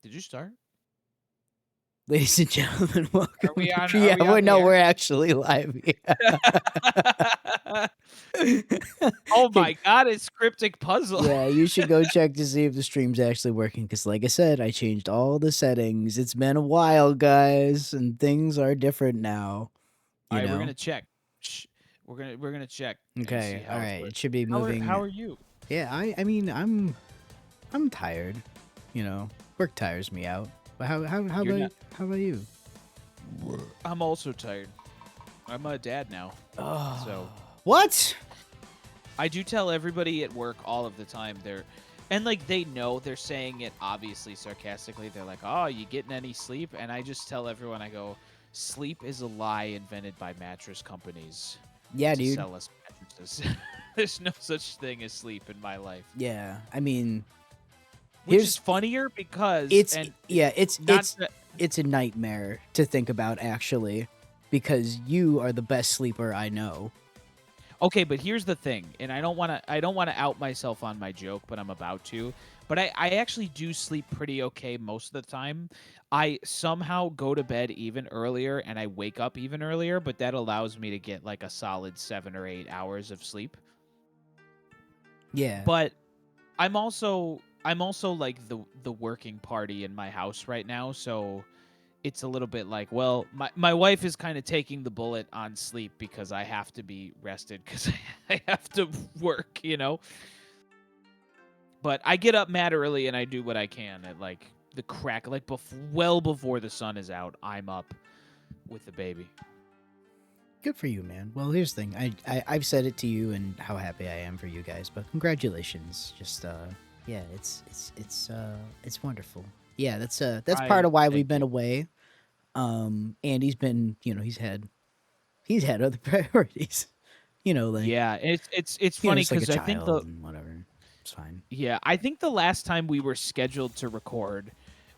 Did you start? Ladies and gentlemen, welcome. Are we on? Yeah, Are we on the no, air? we're actually live. Oh Yeah. my God! It's Cryptic Puzzle. Yeah, you should go check to see if the stream's actually working. Because, like I said, I changed all the settings. It's been a while, guys, and things are different now. All You right, we're know. gonna check. Shh. We're gonna check and see Okay. All how it's right. It working. should be moving. How are you? Yeah. I mean, I'm tired. You know, work tires me out. But You're not. how about you? I'm also tired. I'm a dad now, Oh. so What? I do tell everybody at work all of the time. And like they know they're saying it obviously sarcastically. They're like, "Oh, you getting any sleep?" And I just tell everyone, I go, "Sleep is a lie invented by mattress companies Yeah, to dude. sell us mattresses. There's no such thing as sleep in my life." Yeah. I mean, Which is funnier because it's and yeah, not that, it's a nightmare to think about actually, because you are the best sleeper I know. okay, but here's the thing, and I don't want to out myself on my joke, but I'm about to. But I actually do sleep pretty okay most of the time. I somehow go to bed even earlier and I wake up even earlier, but that allows me to get like a solid 7 or 8 hours of sleep. Yeah. But I'm also like the working party in my house right now, so it's a little bit like, well, my wife is kind of taking the bullet on sleep because I have to be rested because I have to work, you know? But I get up mad early and I do what I can at like the crack, like well before the sun is out, I'm up with the baby. Good for you, man. Well, here's the thing. I've said it to you and how happy I am for you guys, but congratulations. Just yeah, it's wonderful. Yeah, that's part I of why Thank we've been you. away. Andy's been, he's had other priorities. Like, Yeah, it's funny it's like a because I think the child and whatever. It's fine. yeah, I think the last time we were scheduled to record,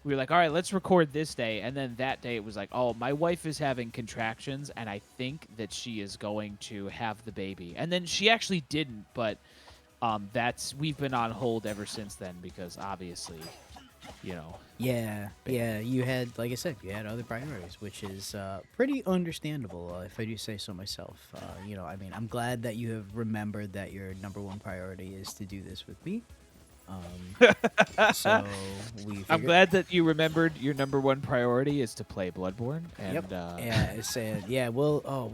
we were like, all right, let's record this day. And then that day it was like, oh, my wife is having contractions and I think that she is going to have the baby. And then she actually didn't, but we've been on hold ever since then because obviously, you know. Yeah. You had, like I said, you had other priorities, which is pretty understandable, if I do say so myself. I mean, I'm glad that you have remembered that your number one priority is to do this with me. So we I'm figured. glad that you remembered your number one priority is to play Bloodborne. Yep. And Yeah, I said, yeah, well,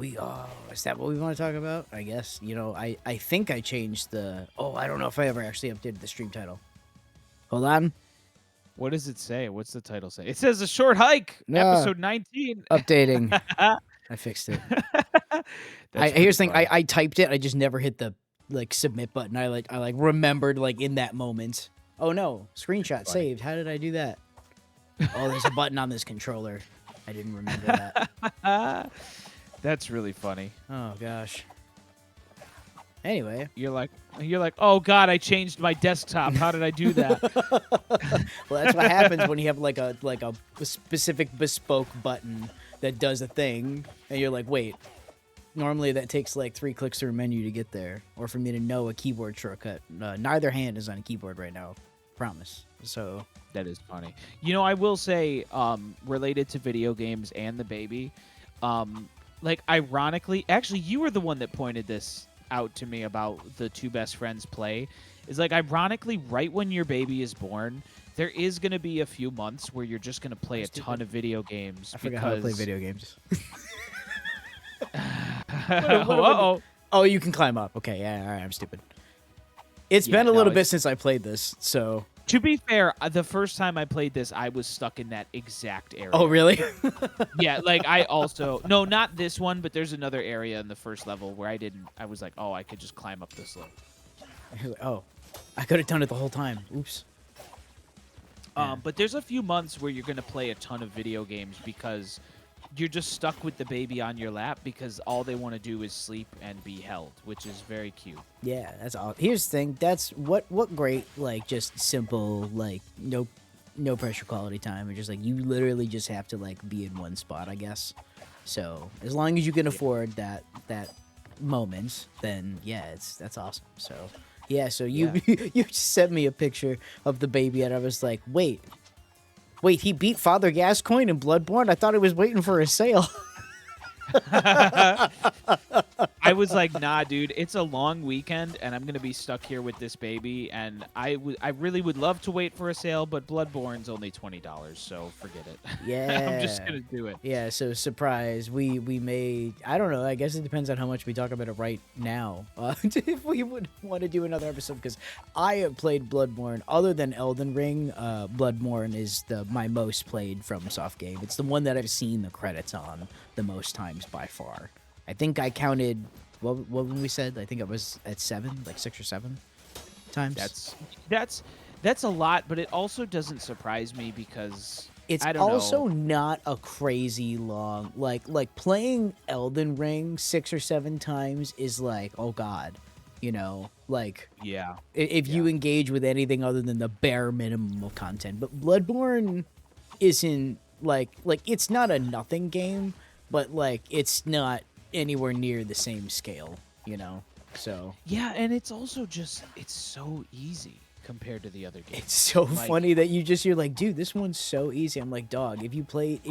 is that what we want to talk about? I guess, I think I changed I don't know if I ever actually updated the stream title. Hold on. what does it say? What's the title say? It says A Short Hike, No, episode 19. updating. I fixed it. That's pretty Here's the thing. funny. I typed it. I just never hit the submit button. I remembered in that moment. Oh no! Screenshot Funny. saved. How did I do that? Oh, there's a button on this controller. I didn't remember that. That's really funny. Oh gosh. Anyway, You're like, oh God, I changed my desktop. How did I do that? well, that's what happens when you have like a specific bespoke button that does a thing, and you're like, wait. Normally that takes like 3 clicks through a menu to get there, or for me to know a keyboard shortcut. Neither hand is on a keyboard right now, promise. So That is funny. I will say, related to video games and the baby, like ironically, actually, you were the one that pointed this out to me about the two best friends play. Is like ironically, right when your baby is born, there is going to be a few months where you're just going to play a ton of video games. I forgot how to play video games. Uh-oh. Oh, you can climb up. Okay, yeah, all right, I'm stupid. It's been a little bit since I played this, so. To be fair, the first time I played this, I was stuck in that exact area. Oh, really? Yeah, like I also no, not this one, but there's another area in the first level where I was like, oh, I could just climb up this slope. Oh, I could have done it the whole time. Oops. But there's a few months where you're gonna play a ton of video games because you're just stuck with the baby on your lap because all they want to do is sleep and be held, which is very cute. Yeah, that's all. Here's the thing. That's what great, just simple, no pressure quality time. It's just you literally just have to be in one spot, I guess. So as long as you can afford that moment, then yeah, that's awesome. So yeah, so you just sent me a picture of the baby and I was like, wait, Wait, he beat Father Gascoigne in Bloodborne? I thought he was waiting for a sale. I was like, nah, dude, it's a long weekend, and I'm gonna be stuck here with this baby. And I really would love to wait for a sale, but Bloodborne's only $20, so forget it. I'm just Yeah. gonna do it. Yeah, so surprise. We may, I don't know, I guess it depends on how much we talk about it right now. If we would want to do another episode, because I have played Bloodborne. Other than Elden Ring, Bloodborne is my most played FromSoft game. It's the one that I've seen the credits on the most times by far. I think I counted, what when we said? I think it was at 7, like 6 or 7 times. That's a lot, but it also doesn't surprise me because It's I don't also know. not a crazy long, like playing Elden Ring 6 or 7 times is like, oh god, like Yeah. if you engage with anything other than the bare minimum of content. But Bloodborne isn't like it's not a nothing game, but like it's not anywhere near the same scale. So Yeah, and it's also just it's so easy compared to the other games. it's so Like, funny that you're like, dude, this one's so easy. I'm like, dog, if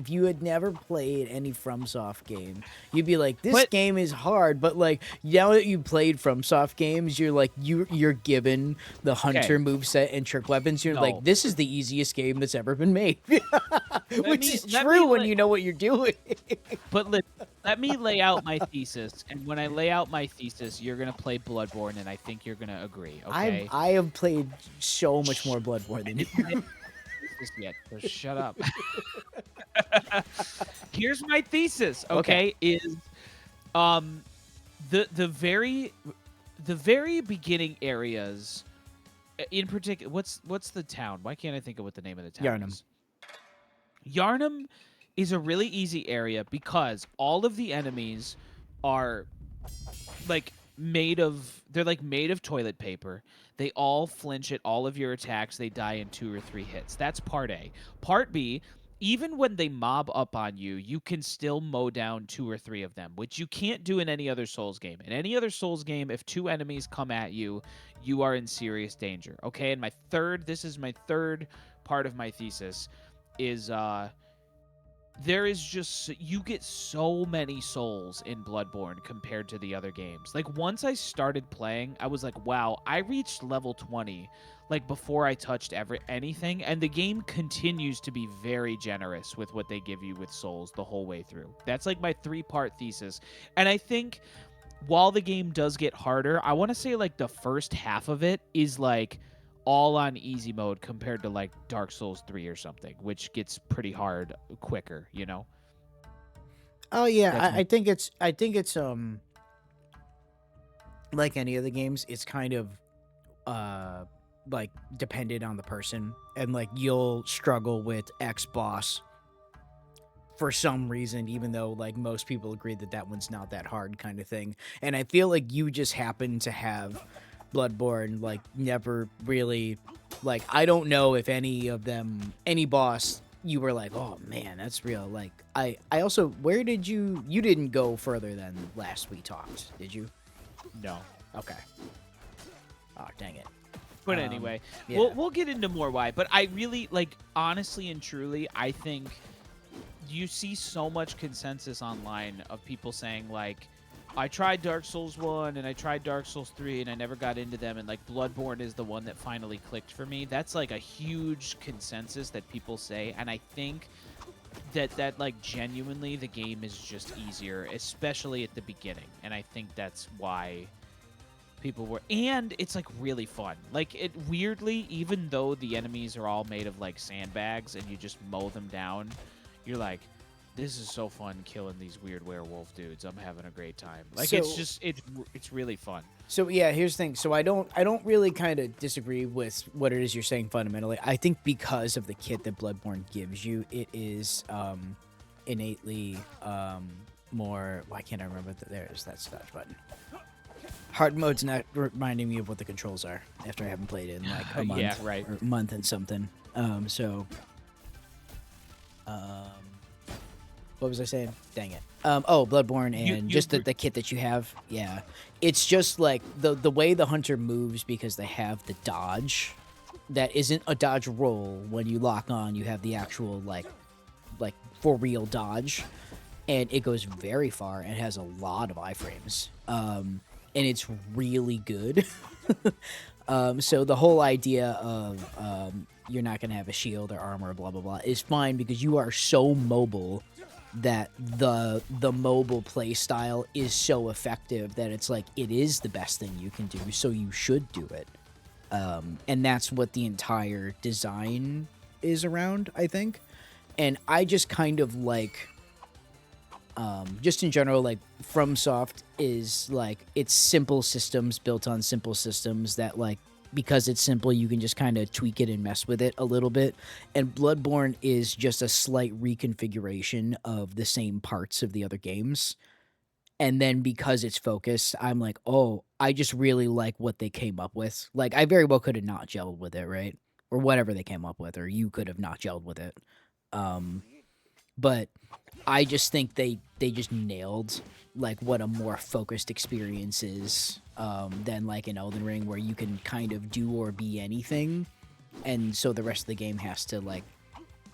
you had never played any FromSoft game, you'd be like, this But- game is hard. But like now that you played FromSoft games, you're like you're given the hunter moveset and trick weapons. You're No. like, this is the easiest game that's ever been made. Which is let true me when lay- you know what you're doing. But let me lay out my thesis, and when I lay out my thesis, you're gonna play Bloodborne, and I think you're gonna agree. Okay. I have played so much more Bloodborne than you. Thesis yet, so shut up. Here's my thesis. Okay, is the very beginning areas, in particular. What's the town? Why can't I think of what the name of the town Yharnam. is? Yharnam is a really easy area because all of the enemies are they're made of toilet paper. They all flinch at all of your attacks. They die in 2 or 3 hits. That's part A. Part B, even when they mob up on you, you can still mow down 2 or 3 of them, which you can't do in any other Souls game. In any other Souls game, if 2 enemies come at you, you are in serious danger. Okay, and this is my third part of my thesis is there is just you get so many souls in Bloodborne compared to the other games. Like once I started playing, I was like, wow, I reached level 20 like before I touched anything, and the game continues to be very generous with what they give you with souls the whole way through. That's like my 3-part thesis. And I think while the game does get harder, I want to say like the first half of it is like all on easy mode compared to like Dark Souls 3 or something, which gets pretty hard quicker, Oh yeah, That's I think it's like any of the games, it's kind of like dependent on the person, and like you'll struggle with X boss for some reason, even though like most people agree that that one's not that hard, kind of thing. And I feel like you just happen to have Bloodborne like never really, like, I don't know if any boss you were like, oh man, that's real. Like I also, where did you didn't go further than last we talked, did you? no. Okay. Oh dang it. But anyway, yeah. we'll get into more why. But I really like, honestly and truly, I think you see so much consensus online of people saying like, I tried Dark Souls 1 and I tried Dark Souls 3 and I never got into them, and like Bloodborne is the one that finally clicked for me. That's like a huge consensus that people say, and I think that like genuinely the game is just easier, especially at the beginning. And I think that's why people were, and it's like really fun. Like it weirdly, even though the enemies are all made of like sandbags and you just mow them down, you're like, this is so fun killing these weird werewolf dudes. I'm having a great time. Like So- it's just it's really fun. So yeah, here's the thing. So I don't really kind of disagree with what it is you're saying fundamentally. I think because of the kit that Bloodborne gives you, it is innately more. Why can't I remember that? There's that start button. Hard mode's not reminding me of what the controls are after I haven't played it in like a month. Yeah, right. Or a month and something. What was I saying? Dang it. Bloodborne and You- the kit that you have. Yeah. It's just like the way the hunter moves, because they have the dodge. that isn't a dodge roll. When you lock on, you have the actual like for real dodge, and it goes very far and has a lot of iframes. And it's really good. So the whole idea of you're not gonna have a shield or armor, blah blah blah, is fine because you are so mobile that the mobile play style is so effective that it's like it is the best thing you can do. So you should do it. And that's what the entire design is around, I think. And I just kind of like, just in general, like FromSoft is like, it's simple systems built on simple systems that like, because it's simple, you can just kind of tweak it and mess with it a little bit. And Bloodborne is just a slight reconfiguration of the same parts of the other games. And then because it's focused, I'm like, oh, I just really like what they came up with. Like, I very well could have not gelled with it, right? Or whatever they came up with, or you could have not gelled with it. But I just think they just nailed like what a more focused experience is than like an Elden Ring where you can kind of do or be anything, and so the rest of the game has to like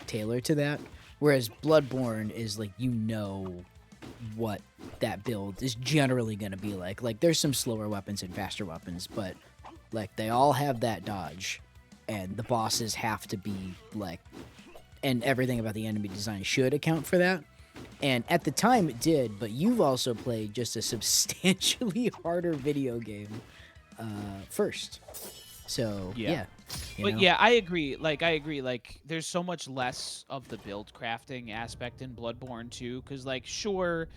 tailor to that. Whereas Bloodborne is like, you know what that build is generally going to be like. Like there's some slower weapons and faster weapons, but like they all have that dodge, and the bosses have to be like, and everything about the enemy design should account for that. And at the time it did, but you've also played just a substantially harder video game first. So, yeah. But yeah, I agree. Like, there's so much less of the build crafting aspect in Bloodborne too, because like, sure,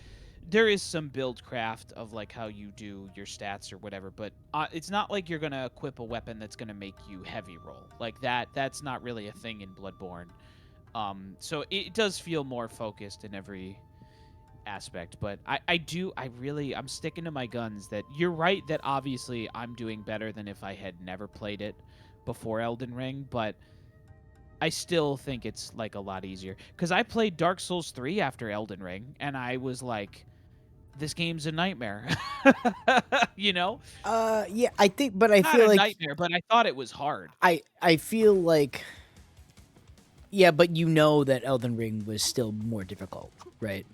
there is some build craft of like how you do your stats or whatever, but it's not like you're gonna equip a weapon that's gonna make you heavy roll like that. That's not really a thing in Bloodborne. So it does feel more focused in every aspect, but I'm sticking to my guns that you're right that obviously I'm doing better than if I had never played it before Elden Ring, but I still think it's like a lot easier because I played Dark Souls 3 after Elden Ring and I was like, this game's a nightmare. You know? Yeah, I think, but I Not feel a like nightmare, but I thought it was hard. I feel like, yeah, but you know that Elden Ring was still more difficult, right?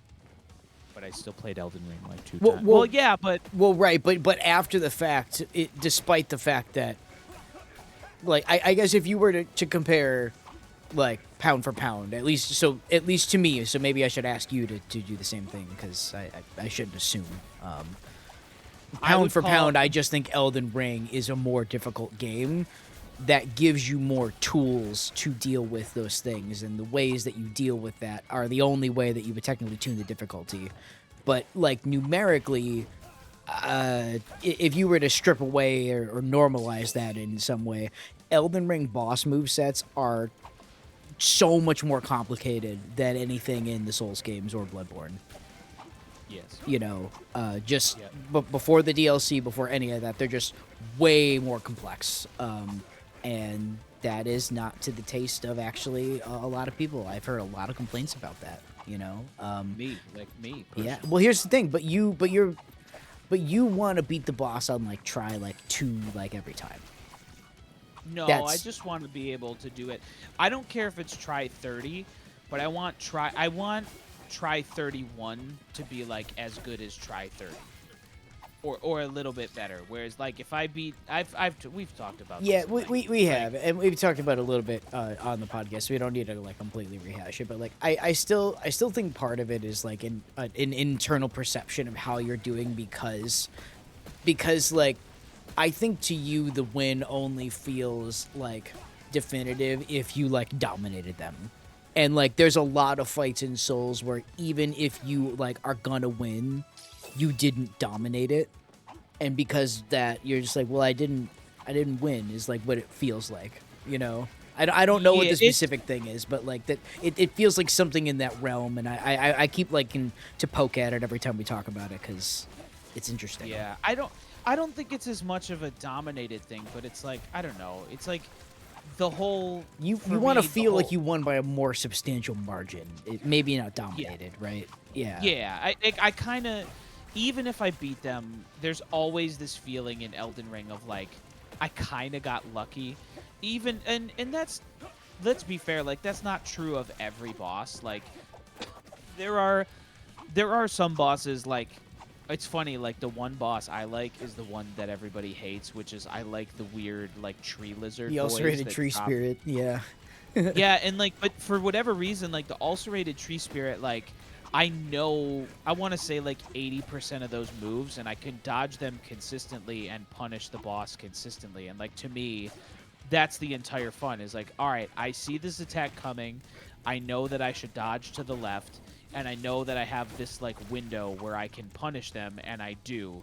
But I still played Elden Ring like two Well, times. well- Well, yeah, but Well, right, but after the fact, despite the fact that, like, I guess if you were to compare, like, pound for pound, at least to me, so maybe I should ask you to do the same thing, because I shouldn't assume. Pound for pound, I just think Elden Ring is a more difficult game that gives you more tools to deal with those things, and the ways that you deal with that are the only way that you would technically tune the difficulty. But like numerically, if you were to strip away or normalize that in some way, Elden Ring boss movesets are so much more complicated than anything in the Souls games or Bloodborne. yes. You know, before the DLC, before any of that, they're just way more complex. And that is not to the taste of actually a lot of people. I've heard a lot of complaints about that, you know. Me Yeah. personally. Well, here's the thing, but you want to beat the boss on like try like 2 like every time. No, I just want to be able to do it. I don't care if it's try 30, but I want try 31 to be like as good as try 30. Or a little bit better. Whereas like if I beat we've talked about Yeah, this we have, and we've talked about it a little bit on the podcast. So we don't need to like completely rehash it, but like I still think part of it is like an internal perception of how you're doing because like I think to you the win only feels like definitive if you like dominated them. And like there's a lot of fights in Souls where even if you like are gonna win, you didn't dominate it, and because that you're just like, well, I didn't win is like what it feels like, you know. I don't know what the specific thing is, but like that it feels like something in that realm, and I keep liking to poke at it every time we talk about it because it's interesting. Yeah, I don't think it's as much of a dominated thing, but it's like I don't know. It's like the whole you want to feel like you won by a more substantial margin. Maybe not dominated, right? Yeah. Yeah, I kind of, even if I beat them, there's always this feeling in Elden Ring of like I kind of got lucky, even and that's, let's be fair, like that's not true of every boss. Like there are some bosses, like it's funny, like the one boss I like is the one that everybody hates, which is I like the weird like tree lizard The boys ulcerated that tree drop. spirit. Yeah. Yeah, and like, but for whatever reason, like the ulcerated tree spirit, like I know, I want to say like 80% of those moves, and I can dodge them consistently and punish the boss consistently. And like to me, that's the entire fun. Is like, all right, I see this attack coming, I know that I should dodge to the left, and I know that I have this like window where I can punish them, and I do.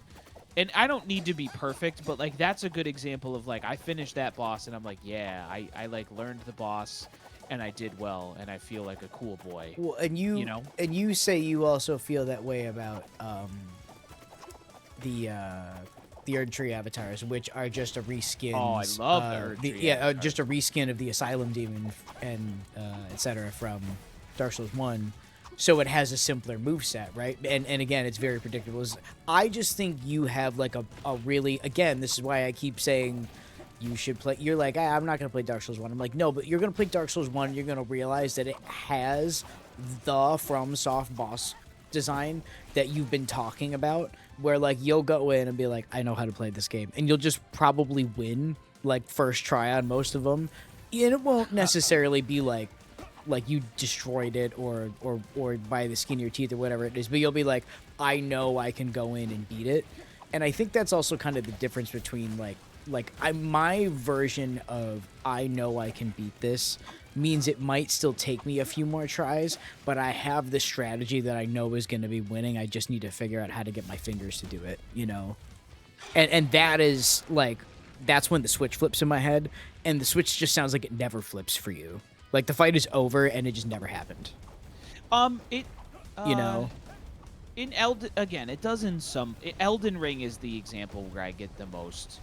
And I don't need to be perfect, but like that's a good example of like I finished that boss and I'm like, yeah, I like learned the boss and I did well and I feel like a cool boy. Well, You know? and you say you also feel that way about the uh the Erd Tree avatars, which are just a Oh, I reskins. love the Erd Tree Just a avatars. reskin of the Asylum Demon and etc. from Dark Souls One. So it has a simpler moveset, right? And again, it's very predictable. I just think you have like a really, again, this is why I keep saying you should play. You're like, I'm not gonna play Dark Souls 1. I'm like, no, but you're gonna play Dark Souls 1. You're gonna realize that it has the FromSoft boss design that you've been talking about, where like you'll go in and be like, I know how to play this game, and you'll just probably win like first try on most of them. And it won't necessarily be like you destroyed it or by the skin of your teeth or whatever it is, but you'll be like, I know I can go in and beat it. And I think that's also kind of the difference between my version of I know I can beat this means it might still take me a few more tries, but I have the strategy that I know is going to be winning. I just need to figure out how to get my fingers to do it, you know? And that is like, that's when the switch flips in my head, and the switch just sounds like it never flips for you. Like the fight is over and it just never happened, It you uh know? in Elden, again, it does in some, Elden Ring is the example where I get the most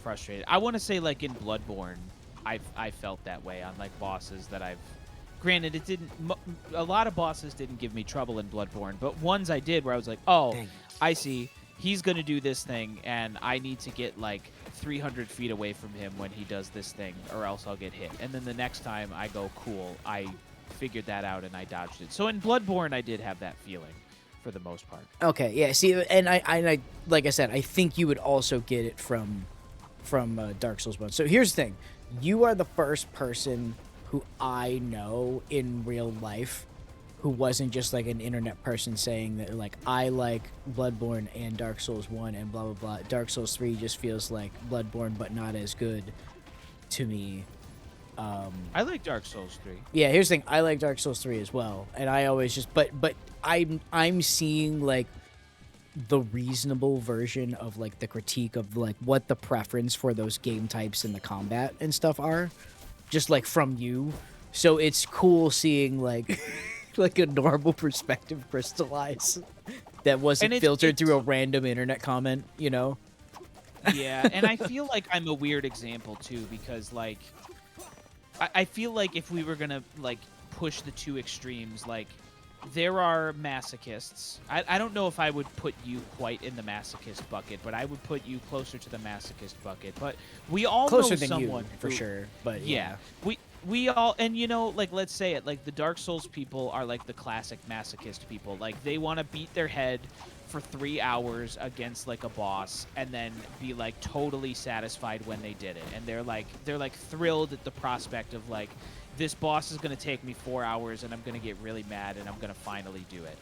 frustrated. I want to say like in Bloodborne, I felt that way on like bosses that I've, granted it didn't, a lot of bosses didn't give me trouble in Bloodborne, but ones I did where I was like, oh, Dang. I see, he's gonna do this thing and I need to get like 300 feet away from him when he does this thing or else I'll get hit. And then the next time I go, cool, I figured that out and I dodged it. So in Bloodborne I did have that feeling for the most part. Okay, yeah. See, and I like I said, I think you would also get it from Dark Souls 1. So here's the thing: you are the first person who I know in real life who wasn't just like an internet person saying that like I like Bloodborne and Dark Souls 1 and blah blah blah. Dark Souls 3 just feels like Bloodborne but not as good to me. I like Dark Souls 3. Yeah, here's the thing. I like Dark Souls 3 as well. And I always just but I'm seeing like the reasonable version of like the critique of like what the preference for those game types and the combat and stuff are, just like from you. So it's cool seeing like like a normal perspective crystallize that And wasn't filtered through a random internet comment, you know? yeah, and I feel like I'm a weird example too because like I feel like if we were gonna like push the two extremes, like there are masochists. I don't know if I would put you quite in the masochist bucket, but I would put you closer to the masochist bucket. But we all Closer know than someone you, for who, sure. But yeah, yeah. we all, and you know, like let's say it, like the Dark Souls people are like the classic masochist people. Like they want to beat their head for 3 hours against like a boss and then be like totally satisfied when they did it. And they're like thrilled at the prospect of like this boss is going to take me 4 hours and I'm going to get really mad and I'm going to finally do it.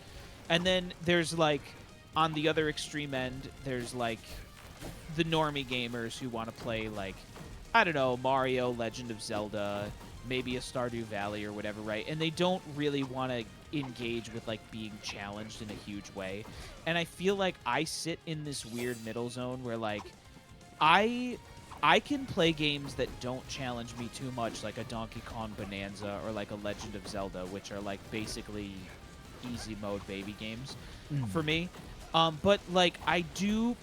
And then there's like on the other extreme end, there's like the normie gamers who want to play like, I don't know, Mario, Legend of Zelda, maybe a Stardew Valley or whatever, right? And they don't really want to engage with like being challenged in a huge way. And I feel like I sit in this weird middle zone where like I can play games that don't challenge me too much, like a Donkey Kong Bonanza or like a Legend of Zelda, which are like basically easy mode baby games for me. But like I do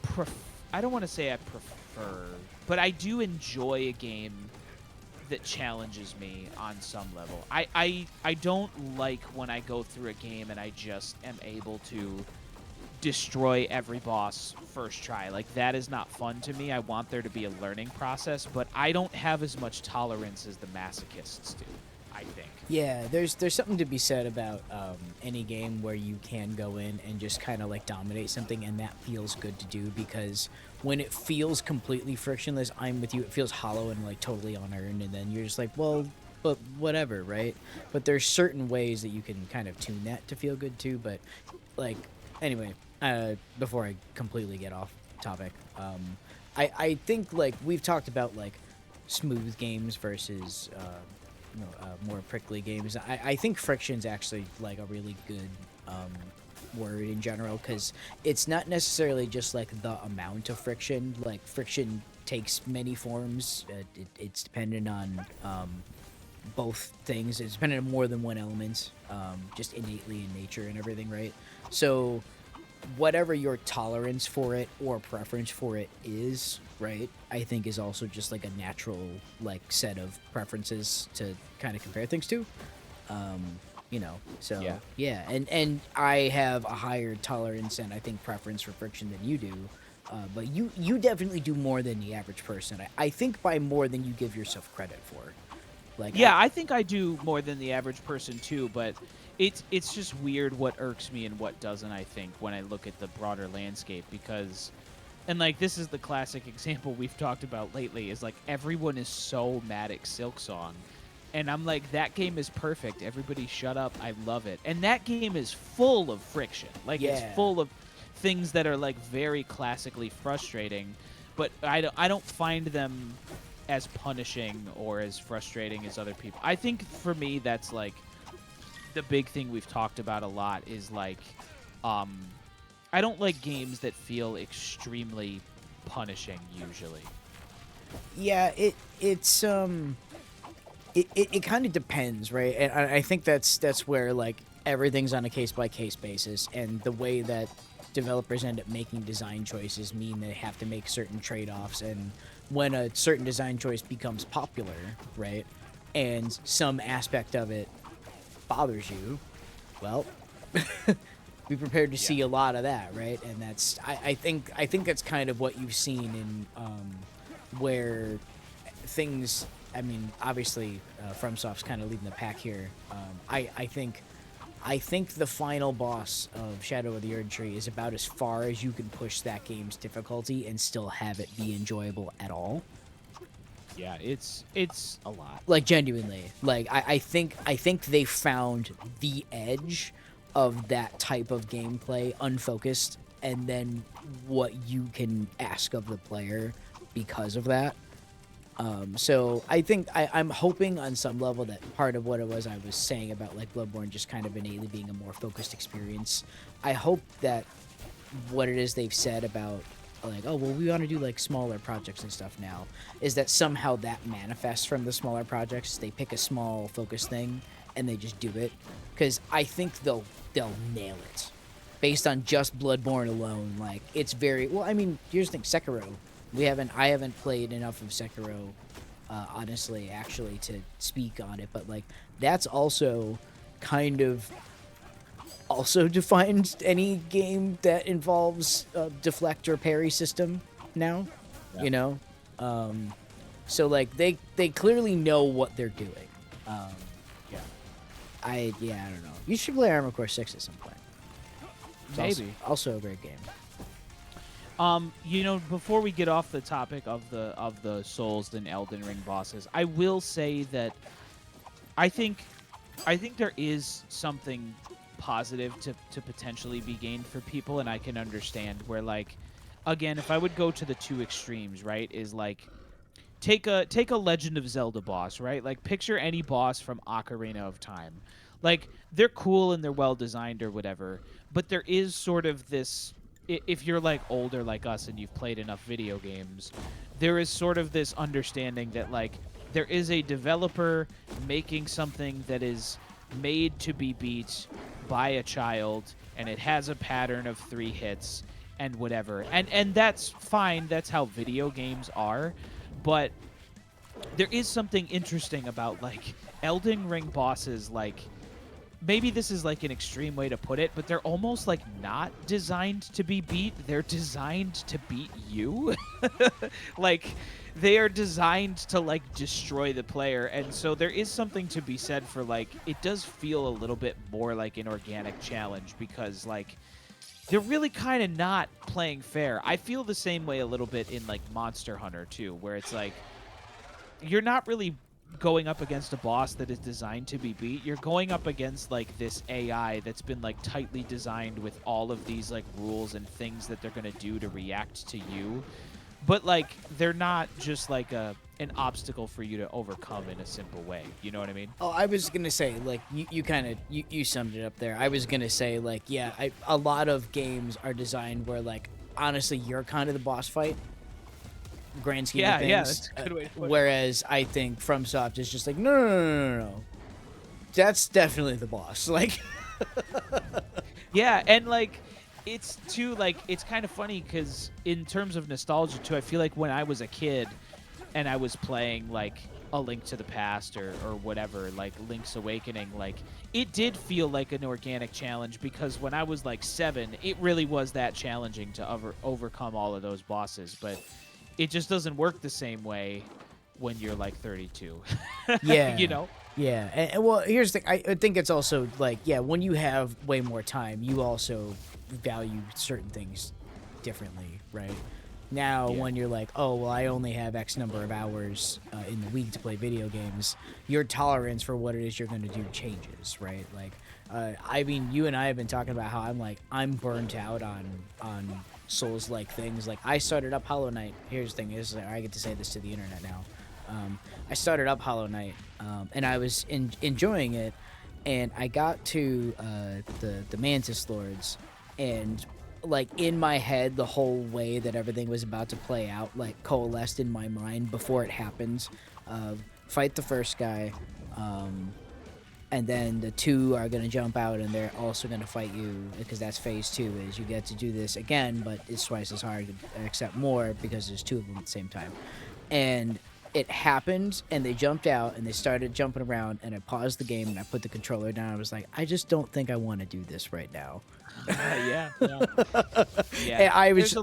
I don't want to say I prefer, but I do enjoy a game that challenges me on some level. I don't like when I go through a game and I just am able to destroy every boss first try. Like, that is not fun to me. I want there to be a learning process, but I don't have as much tolerance as the masochists do, I think. Yeah, there's something to be said about any game where you can go in and just kind of like dominate something, and that feels good to do, because when it feels completely frictionless, I'm with you. It feels hollow and like totally unearned, and then you're just like, well, but whatever, right? But there's certain ways that you can kind of tune that to feel good too. But like, anyway, before I completely get off topic, I think like we've talked about like smooth games versus more prickly games. I think friction's actually like a really good word in general, because it's not necessarily just like the amount of friction. Like, friction takes many forms. It's dependent on both things. It's dependent on more than one element, just innately in nature and everything, right? So whatever your tolerance for it or preference for it is, right, I think is also just like a natural like set of preferences to kind of compare things to. So yeah, and I have a higher tolerance and I think preference for friction than you do. But you definitely do more than the average person. I think by more than you give yourself credit for. Like, Yeah, I think I do more than the average person too, but it's just weird what irks me and what doesn't, I think, when I look at the broader landscape, because and like this is the classic example we've talked about lately, is like everyone is so mad at Silksong. And I'm like, that game is perfect. Everybody shut up. I love it. And that game is full of friction. Like, it's Yeah. full of things that are like very classically frustrating, but I don't find them as punishing or as frustrating as other people. I think for me that's like the big thing we've talked about a lot is like um I don't like games that feel extremely punishing usually. Yeah, it kind of depends, right? And I think that's where like everything's on a case by case basis, and the way that developers end up making design choices mean they have to make certain trade offs. And when a certain design choice becomes popular, right, and some aspect of it bothers you, well, be prepared to see a lot of that, right? And that's I think that's kind of what you've seen in where things. I mean, obviously, FromSoft's kind of leading the pack here. I think the final boss of Shadow of the Erdtree is about as far as you can push that game's difficulty and still have it be enjoyable at all. Yeah, it's a lot. Like, genuinely, like I think they found the edge of that type of gameplay, unfocused, and then what you can ask of the player because of that. So I think I'm hoping on some level that part of what it was I was saying about like Bloodborne just kind of innately being a more focused experience. I hope that what it is they've said about like, oh well, we want to do like smaller projects and stuff now, is that somehow that manifests from the smaller projects. They pick a small focus thing and they just do it, because I think they'll nail it based on just Bloodborne alone. Like, it's very well. I mean, here's the thing, Sekiro. I haven't played enough of Sekiro, honestly, actually, to speak on it. But like, that's also kind of also defines any game that involves a deflect or parry system now. Yeah. You know, so like they clearly know what they're doing. Yeah. I don't know. You should play Armor Core 6 at some point. It's Maybe. also a great game. Before we get off the topic of the Souls and Elden Ring bosses, I will say that I think there is something positive to potentially be gained for people, and I can understand where, like, again, if I would go to the two extremes, right, is like take a Legend of Zelda boss, right? Like, picture any boss from Ocarina of Time. Like, they're cool and they're well designed or whatever, but there is sort of this, if you're like older like us and you've played enough video games, there is sort of this understanding that like there is a developer making something that is made to be beat by a child, and it has a pattern of 3 hits and whatever. And that's fine. That's how video games are. But there is something interesting about like Elden Ring bosses, like maybe this is like an extreme way to put it, but they're almost like not designed to be beat. They're designed to beat you. Like they are designed to like destroy the player. And so there is something to be said for like it does feel a little bit more like an organic challenge because like they're really kind of not playing fair. I feel the same way a little bit in like Monster Hunter too, where it's like you're not really going up against a boss that is designed to be beat. You're going up against like this AI that's been like tightly designed with all of these like rules and things that they're going to do to react to you. But like they're not just like an obstacle for you to overcome in a simple way. You know what I mean? Oh, I was gonna say, like, you kind of you summed it up there. I was gonna say, like, yeah, a lot of games are designed where, like, honestly, you're kind of the boss fight. Grand scheme of things. Yeah, that's a good way to put it. Whereas I think FromSoft is just like, no. That's definitely the boss. Like, Yeah, and like it's too like it's kind of funny because in terms of nostalgia too, I feel like when I was a kid and I was playing like A Link to the Past or whatever, like Link's Awakening, like it did feel like an organic challenge because when I was like 7, it really was that challenging to overcome all of those bosses, but it just doesn't work the same way when you're like 32. yeah, You know? yeah. And well, here's the thing. I think it's also like, yeah, when you have way more time, you also value certain things differently, right? Now, Yeah. when you're like, oh, well, I only have X number of hours in the week to play video games, your tolerance for what it is you're going to do changes, right? Like, I mean, you and I have been talking about how I'm burnt out on Souls-like things. Like, I started up Hollow Knight. Here's the thing: is I get to say this to the internet now. I started up Hollow Knight, and I was enjoying it, and I got to the Mantis Lords, and like in my head the whole way that everything was about to play out like coalesced in my mind before it happened. Fight the first guy, and then the two are going to jump out and they're also going to fight you because that's phase 2 is you get to do this again, but it's twice as hard except more because there's 2 of them at the same time. And it happened and they jumped out and they started jumping around and I paused the game and I put the controller down. I was like, I just don't think I want to do this right now. Yeah. And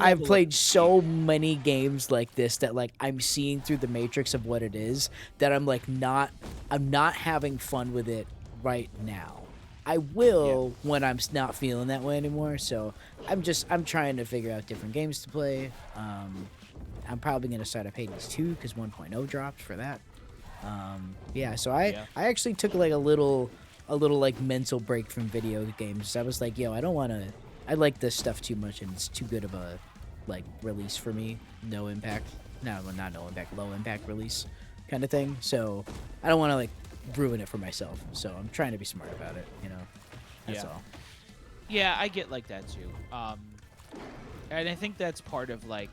I've played so many games like this that like I'm seeing through the matrix of what it is that I'm like I'm not having fun with it right now. I will when I'm not feeling that way anymore. So I'm trying to figure out different games to play. I'm probably gonna start up Hades 2 because 1.0 dropped for that. So I actually took like a little like mental break from video games. I was like, yo, I like this stuff too much and it's too good of a like release for me. Low impact release kind of thing. So I don't want to like ruin it for myself. So I'm trying to be smart about it, you know. That's all. Yeah, I get like that too. And I think that's part of like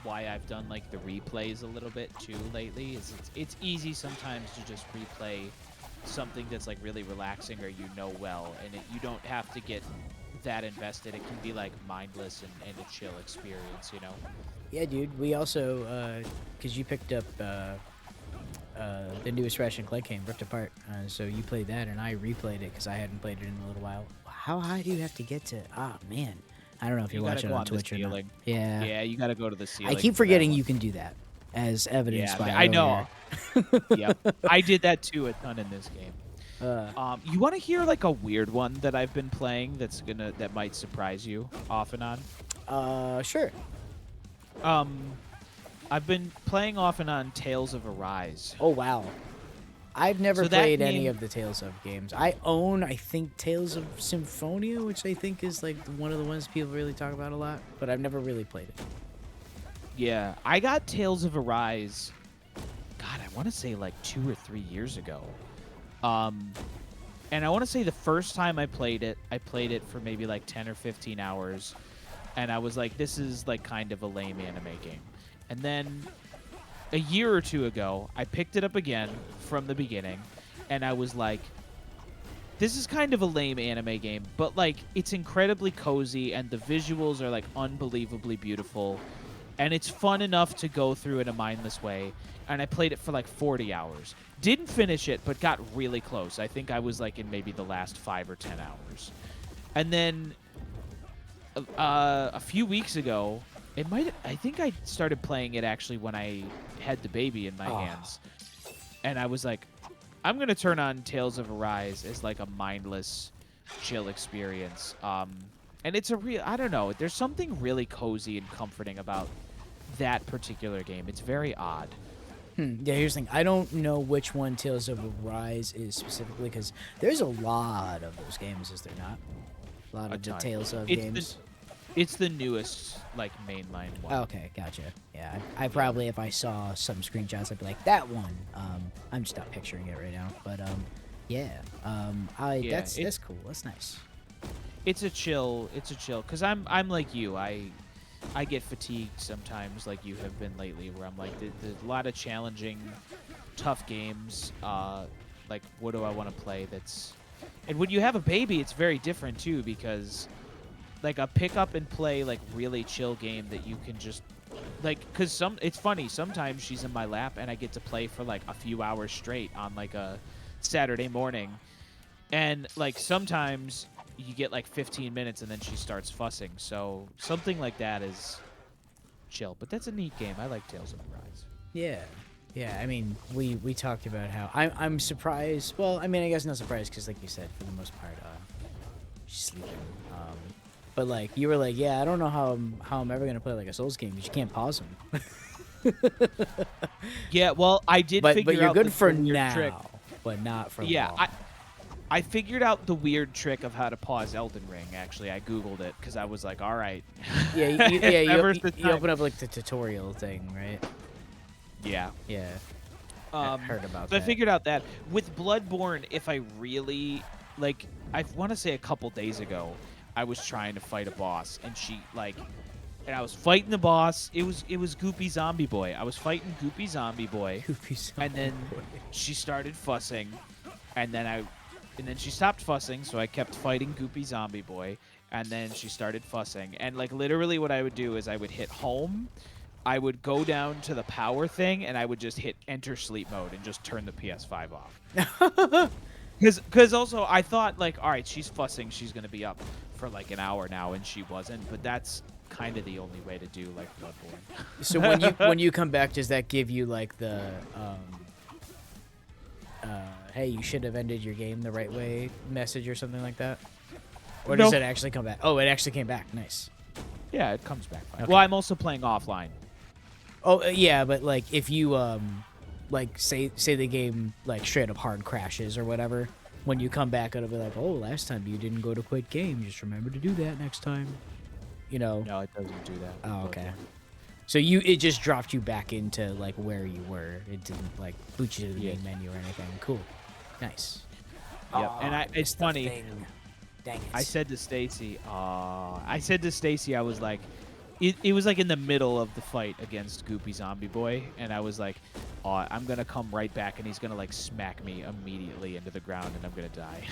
why I've done like the replays a little bit too lately. Is it's easy sometimes to just replay something that's like really relaxing or well, and you don't have to get that invested. It can be like mindless and a chill experience, you know. Yeah, dude. We also because you picked up the newest Ratchet and Clank game, Ripped Apart. So you played that, and I replayed it because I hadn't played it in a little while. How high do you have to get to? Ah, man. I don't know if you're watching on Twitch or not. Yeah, you gotta go to the ceiling. I keep forgetting you can do that, as evidenced by I know. earlier. I did that too a ton in this game. You want to hear like a weird one that I've been playing that might surprise you off and on? Sure. I've been playing off and on Tales of Arise. Oh, wow. I've never So that played any game- of the Tales of games. I own, I think, Tales of Symphonia, which I think is like one of the ones people really talk about a lot, but I've never really played it. Yeah, I got Tales of Arise, God, I want to say like 2 or 3 years ago. And I want to say the first time I played it for maybe like 10 or 15 hours. And I was like, this is like kind of a lame anime game. And then a year or 2 ago, I picked it up again from the beginning. And I was like, this is kind of a lame anime game, but like it's incredibly cozy and the visuals are like unbelievably beautiful. and it's fun enough to go through in a mindless way. And I played it for like 40 hours. Didn't finish it, but got really close. I think I was like in maybe the last 5 or 10 hours. And then a few weeks ago, I think I started playing it actually when I had the baby in my hands. And I was like, I'm going to turn on Tales of Arise as like a mindless, chill experience. And it's I don't know, there's something really cozy and comforting about that particular game. It's very odd. Yeah, here's the thing. I don't know which one Tales of Arise is specifically, because there's a lot of those games, is there not? A lot of the Tales of games. It's the newest, like, mainline one. Okay, gotcha. Yeah, I probably, if I saw some screenshots, I'd be like, that one. I'm just not picturing it right now, but yeah. That's cool. That's nice. It's a chill, because I'm like you. I get fatigued sometimes, like you have been lately, where I'm like, there's a lot of challenging, tough games. Like, what do I want to play that's... And when you have a baby, it's very different, too, because, like, a pick up and play, like, really chill game that you can just... Like, because it's funny, sometimes she's in my lap, and I get to play for, like, a few hours straight on, like, a Saturday morning. And, like, sometimes... you get like 15 minutes and then she starts fussing. So something like that is chill. But that's a neat game. I like Tales of Arise. Yeah. Yeah, I mean, we talked about how... I'm surprised... Well, I mean, I guess not surprised because, like you said, for the most part, she's sleeping. But, like, you were like, yeah, I don't know how I'm ever going to play, like, a Souls game because you can't pause them. Yeah, well, I did figure out... But you're good for now, trick. But not for long. I figured out the weird trick of how to pause Elden Ring, actually. I Googled it, because I was like, all right. Yeah, you open up, like, the tutorial thing, right? Yeah. Yeah. I heard about that. I figured out that. With Bloodborne, if I really... Like, I want to say a couple days ago, I was trying to fight a boss, and she, like... And I was fighting the boss. It was Goopy Zombie Boy. I was fighting Goopy Zombie Boy. And then she started fussing, and then she stopped fussing, so I kept fighting Goopy Zombie Boy, and then she started fussing. And, like, literally what I would do is I would hit home, I would go down to the power thing, and I would just hit enter sleep mode and just turn the PS5 off. Because also, I thought, like, all right, she's fussing, she's going to be up for, like, an hour now, and she wasn't, but that's kind of the only way to do, like, Bloodborne. So when you come back, does that give you, like, the... hey, you should have ended your game the right way message or something like that? Or does it actually come back? Oh, it actually came back. Nice. Yeah, it comes back fine. Okay. Well, I'm also playing offline. Oh, yeah, but, like, if you, like, say the game, like, straight up hard crashes or whatever, when you come back, it'll be like, oh, last time you didn't go to quit game. Just remember to do that next time. You know? No, it doesn't do that. Oh, okay. So it just dropped you back into, like, where you were. It didn't, like, boot you to the main menu or anything. Cool. Nice. Yep. And it's funny. Dang it. I said to Stacy, I was like, it was like in the middle of the fight against Goopy Zombie Boy, and I was like, I'm gonna come right back, and he's gonna like smack me immediately into the ground, and I'm gonna die.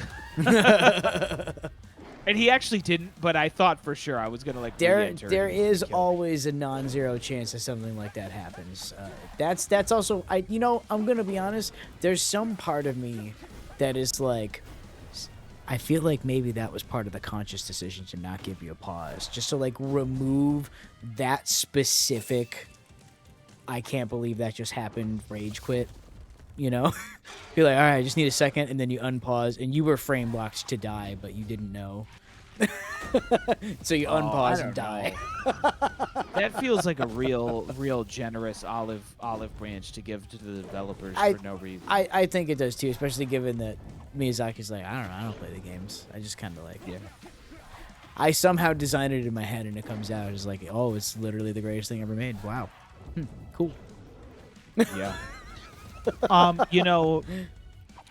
And he actually didn't, but I thought for sure I was gonna like. There is always a non-zero chance that something like that happens. That's also I'm gonna be honest. There's some part of me that is like, I feel like maybe that was part of the conscious decision to not give you a pause, just to like remove that specific. I can't believe that just happened. Rage quit. You know, be like, all right, I just need a second, and then you unpause, and you were frame blocked to die, but you didn't know. So you unpause and die. That feels like a real generous olive branch to give to the developers for no reason. I think it does too, especially given that Miyazaki's like, I don't know, I don't play the games. I just kind of like, I somehow designed it in my head, and it comes out as like, oh, it's literally the greatest thing ever made. Wow, cool. Yeah.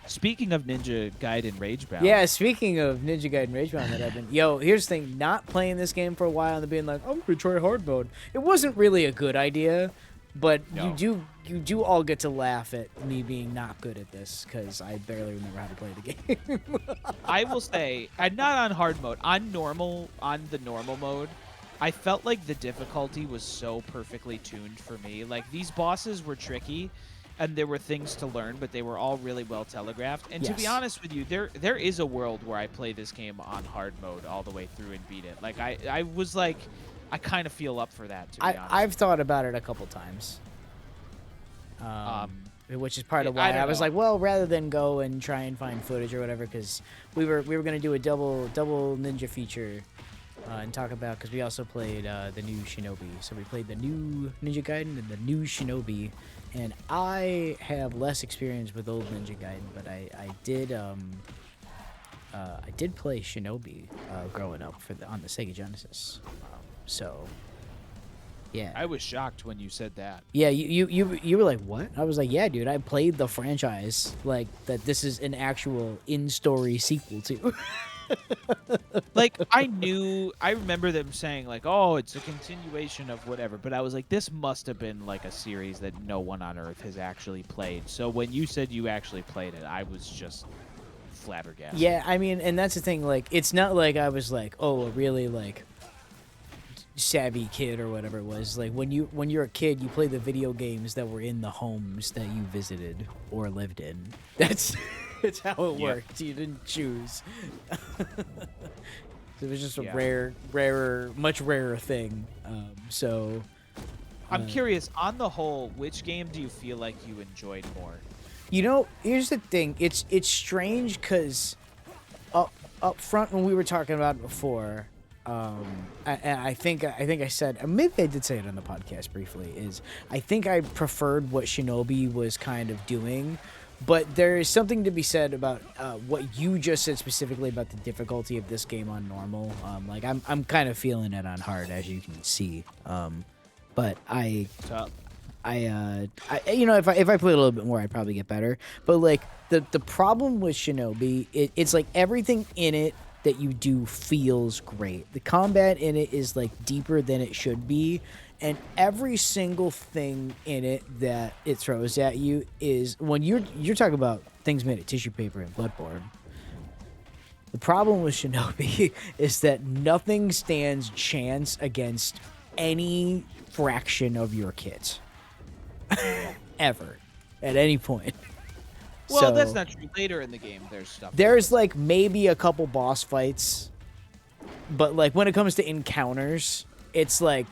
Speaking of Ninja Gaiden Ragebound. Yeah, speaking of Ninja Gaiden Ragebound that I've been... here's the thing. Not playing this game for a while and being like, I'm going to try hard mode. It wasn't really a good idea, but you do all get to laugh at me being not good at this because I barely remember how to play the game. I will say, not on hard mode. On the normal mode, I felt like the difficulty was so perfectly tuned for me. Like, these bosses were tricky, and there were things to learn, but they were all really well telegraphed. And to be Yes. honest with you, there is a world where I play this game on hard mode all the way through and beat it. Like, I was like, I kind of feel up for that, to be honest. I've thought about it a couple times. Which is part of why I was like, well, rather than go and try and find footage or whatever, because we were gonna do a double ninja feature and talk about, because we also played the new Shinobi. So we played the new Ninja Gaiden and the new Shinobi, and I have less experience with old Ninja Gaiden, but I did play Shinobi growing up on the Sega Genesis. So yeah. I was shocked when you said that. Yeah, you were like, what? I was like, yeah, dude, I played the franchise. Like, that this is an actual in-story sequel to. Like, I remember them saying, like, oh, it's a continuation of whatever. But I was like, this must have been, like, a series that no one on Earth has actually played. So when you said you actually played it, I was just flabbergasted. Yeah, I mean, and that's the thing. Like, it's not like I was like, oh, a really, like, savvy kid or whatever it was. Like, when you're a kid, you play the video games that were in the homes that you visited or lived in. That's how it worked. You didn't choose. It was just a much rarer thing. So I'm curious, on the whole, which game do you feel like you enjoyed more? You know, here's the thing. It's strange because up front, when we were talking about it before, I think I said, maybe I did say it on the podcast briefly, is I think I preferred what Shinobi was kind of doing, but there is something to be said about what you just said specifically about the difficulty of this game on normal. Like, I'm kind of feeling it on hard, as you can see. But I you know, if I play a little bit more, I'd probably get better. But like, the problem with Shinobi, it's like everything in it that you do feels great. The combat in it is like deeper than it should be, and every single thing in it that it throws at you is, when you're talking about things made of tissue paper and Bloodborne. The problem with Shinobi is that nothing stands chance against any fraction of your kit. Ever. At any point. Well, So, that's not true. Later in the game, there's stuff. there's like maybe a couple boss fights, but like when it comes to encounters, it's like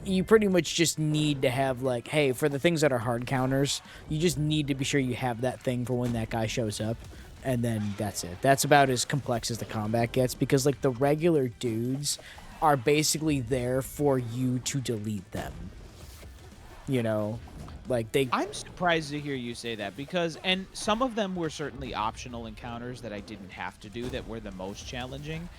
you pretty much just need to have, like, hey, for the things that are hard counters, you just need to be sure you have that thing for when that guy shows up, and then that's it. That's about as complex as the combat gets, because like the regular dudes are basically there for you to delete them. You know? Like, I'm surprised to hear you say that, because, and some of them were certainly optional encounters that I didn't have to do that were the most challenging,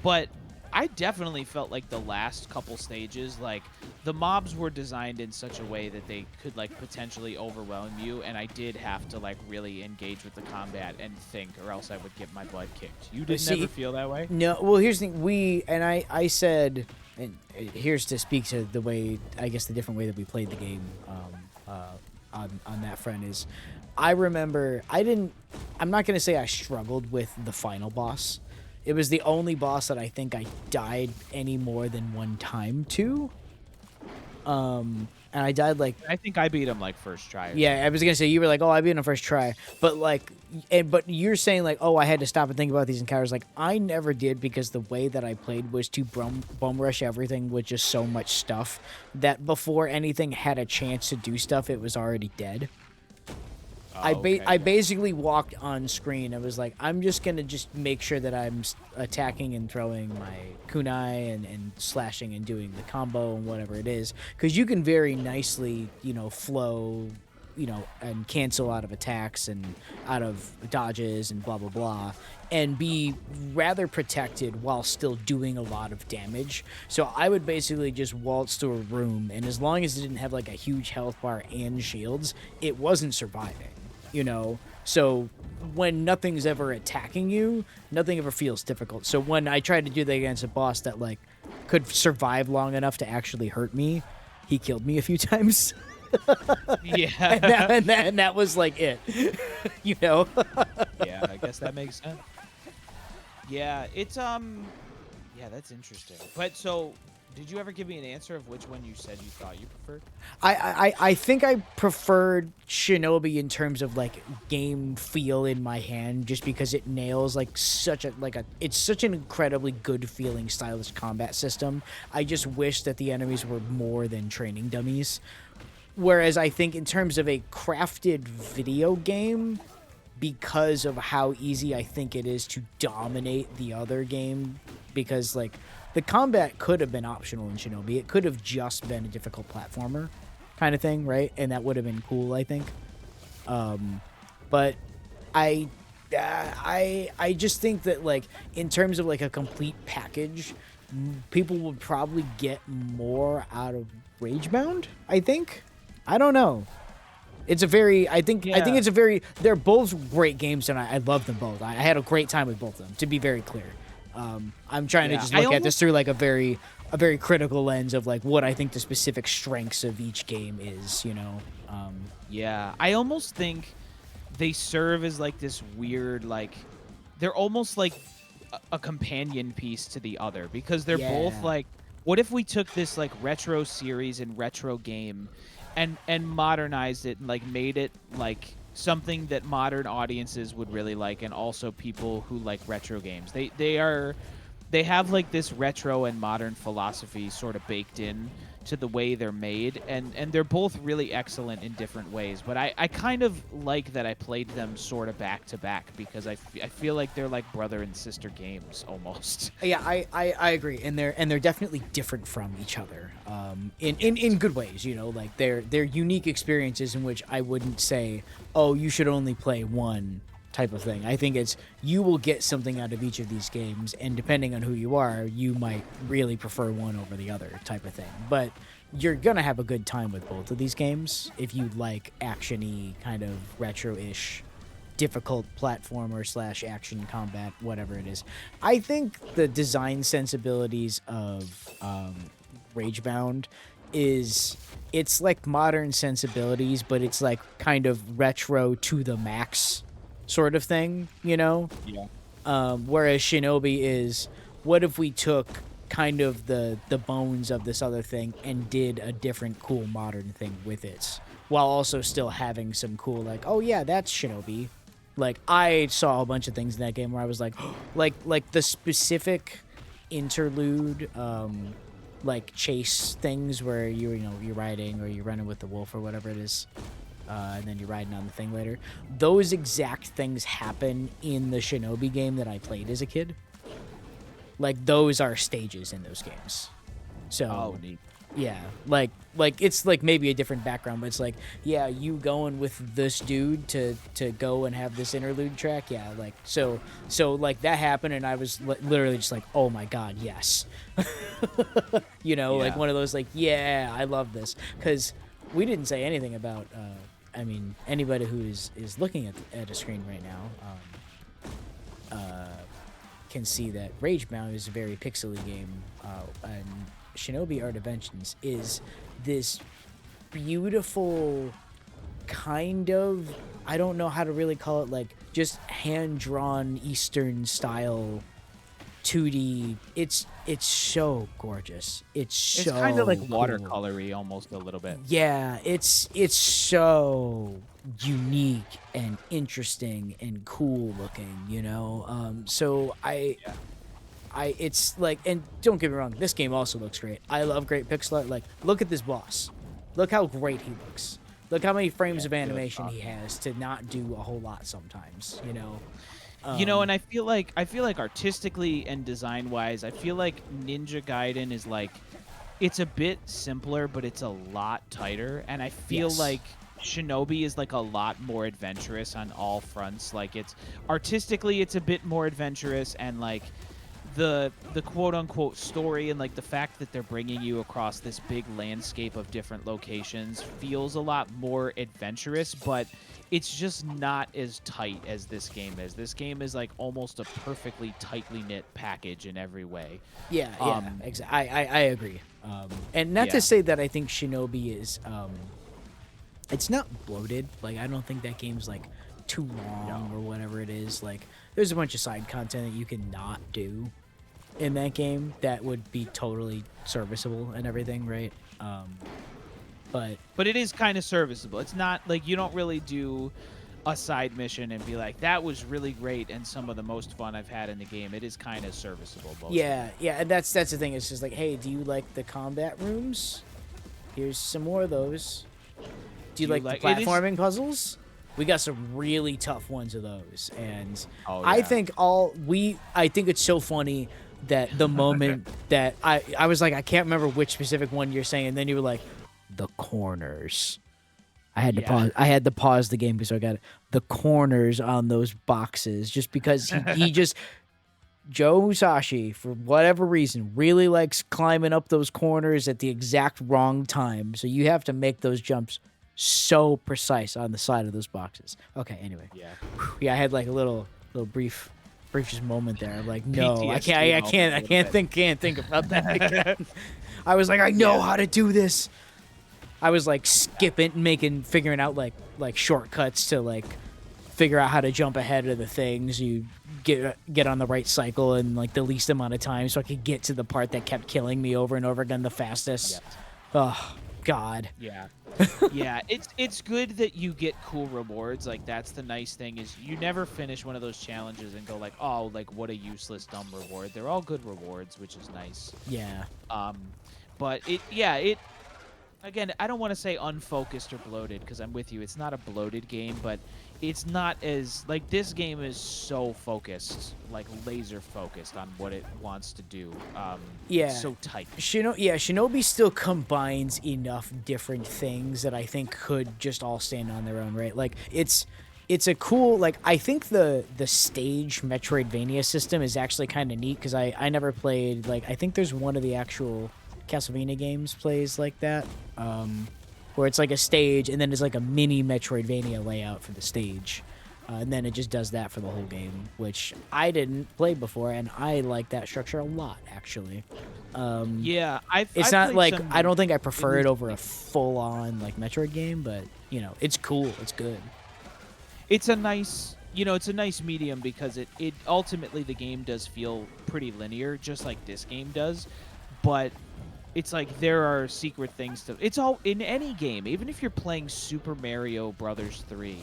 but I definitely felt like the last couple stages, like, the mobs were designed in such a way that they could, like, potentially overwhelm you, and I did have to, like, really engage with the combat and think, or else I would get my butt kicked. You didn't ever feel that way? No, well, here's the thing. I said, and here's to speak to the way, I guess, the different way that we played the game on that front is, I remember, I'm not going to say I struggled with the final boss. It was the only boss that I think I died any more than one time to. And I died like, I think I beat him, like, first try. yeah, I was gonna say, you were like, oh, I beat him first try, but like, but you're saying like, oh, I had to stop and think about these encounters. Like, I never did, because the way that I played was to bum rush everything with just so much stuff that before anything had a chance to do stuff, it was already dead. I basically walked on screen. I was like, I'm just gonna just make sure that I'm attacking and throwing my kunai and slashing and doing the combo and whatever it is, because you can very nicely, you know, flow, you know, and cancel out of attacks and out of dodges and blah blah blah, and be rather protected while still doing a lot of damage. So I would basically just waltz through a room, and as long as it didn't have like a huge health bar and shields, it wasn't surviving. You know, so when nothing's ever attacking you, nothing ever feels difficult. So when I tried to do that against a boss that like could survive long enough to actually hurt me, he killed me a few times. Yeah. and that was like it. You know. Yeah, I guess that makes sense. Yeah, it's yeah, that's interesting. But so Did you ever give me an answer of which one you said you thought you preferred? I think I preferred Shinobi in terms of like game feel in my hand, just because it nails like it's such an incredibly good feeling stylish combat system. I just wish that the enemies were more than training dummies. Whereas I think in terms of a crafted video game, because of how easy I think it is to dominate the other game, because like the combat could have been optional in Shinobi. It could have just been a difficult platformer kind of thing, right? And that would have been cool, I think. But I I just think that like in terms of like a complete package, people would probably get more out of Ragebound, I think. I don't know. It's a very I think it's a very they're both great games and I love them both. I had a great time with both of them, to be very clear. I'm trying to just look at this through like a very critical lens of like what I think the specific strengths of each game is, you know. Yeah, I almost think they serve as like this weird like they're almost like a companion piece to the other because they're both like what if we took this like retro series and retro game and modernized it and like made it like something that modern audiences would really like and also people who like retro games. They have like this retro and modern philosophy sort of baked in to the way they're made and they're both really excellent in different ways, but I kind of like that I played them sort of back to back because I feel like they're like brother and sister games almost. Yeah, I agree, and they're definitely different from each other, in good ways. You know, like they're unique experiences in which I wouldn't say, oh, you should only play one type of thing. I think it's you will get something out of each of these games, and depending on who you are, you might really prefer one over the other type of thing. But you're gonna have a good time with both of these games if you like action-y kind of retro-ish difficult platformer / action combat, whatever it is. I think the design sensibilities of Ragebound it's like modern sensibilities, but it's like kind of retro to the max sort of thing, you know? Yeah. Whereas Shinobi is, what if we took kind of the bones of this other thing and did a different cool modern thing with it, while also still having some cool like, oh yeah, that's Shinobi. Like I saw a bunch of things in that game where I was like, like the specific interlude, like chase things where you're riding or you're running with the wolf or whatever it is, and then you're riding on the thing later. Those exact things happen in the Shinobi game that I played as a kid. Like those are stages in those games. So neat. yeah, like it's like maybe a different background, but it's like, yeah, you going with this dude to go and have this interlude track, yeah, like so like that happened, and I was literally just like, oh my god, yes, you know, like one of those like, yeah, I love this, because we didn't say anything about, I mean, anybody who is looking at a screen right now, can see that Ragebound is a very pixely game, and Shinobi Art of Vengeance is this beautiful kind of, I don't know how to really call it, like just hand-drawn Eastern style 2D. It's so gorgeous. It's kind of like cool. watercolory almost a little bit. Yeah, it's so unique and interesting and cool looking, you know. So it's like, and don't get me wrong, this game also looks great. I love great pixel art. Like, look at this boss. Look how great he looks. Look how many frames of animation he has to not do a whole lot sometimes, you know. You know, and I feel like artistically and design wise, I feel like Ninja Gaiden is like, it's a bit simpler, but it's a lot tighter. And I feel like Shinobi is like a lot more adventurous on all fronts. Like it's artistically, it's a bit more adventurous, and like the quote unquote story and like the fact that they're bringing you across this big landscape of different locations feels a lot more adventurous, but it's just not as tight as this game is. This game is like almost a perfectly tightly knit package in every way. Yeah, exactly. I agree. And not to say that I think Shinobi is, it's not bloated. Like, I don't think that game's like too long or whatever it is. Like, there's a bunch of side content that you can not do in that game that would be totally serviceable and everything, right? But it is kind of serviceable. It's not like you don't really do a side mission and be like, that was really great and some of the most fun I've had in the game. It is kind of serviceable. yeah, and that's the thing. It's just like, hey, do you like the combat rooms? Here's some more of those. Do you like the platforming puzzles? We got some really tough ones of those, and I think it's so funny that the moment that I was like, I can't remember which specific one you're saying, and then you were like, the corners. I had to pause. I had to pause the game because I got the corners on those boxes, just because he just Joe Musashi, for whatever reason, really likes climbing up those corners at the exact wrong time. So you have to make those jumps so precise on the side of those boxes. Okay, anyway. Yeah, I had like a little brief just moment there. I'm like, no, PTSD I can't think about that again. I was like, I know how to do this. I was like figuring out like shortcuts to like figure out how to jump ahead of the things. You get on the right cycle in like the least amount of time, so I could get to the part that kept killing me over and over again the fastest. Oh God. Yeah. Yeah, it's good that you get cool rewards. Like, that's the nice thing, is you never finish one of those challenges and go like, oh, like what a useless dumb reward. They're all good rewards, which is nice. Yeah. But it again, I don't want to say unfocused or bloated, because I'm with you. It's not a bloated game, but it's not as like, this game is so focused, like laser focused on what it wants to do. So tight. Shinobi still combines enough different things that I think could just all stand on their own, right? Like it's a cool, like, I think the stage Metroidvania system is actually kind of neat, because I never played, like, I think there's one of the actual Castlevania games plays like that, where it's like a stage and then there's like a mini Metroidvania layout for the stage, and then it just does that for the whole game, which I didn't play before, and I like that structure a lot, actually. It's not like, I don't think I prefer it over a full-on like Metroid game, but you know, it's cool, it's good. It's a nice, it's a nice medium, because it ultimately, the game does feel pretty linear, just like this game does, but it's like there are secret things to. It's all in any game, even if you're playing Super Mario Brothers 3.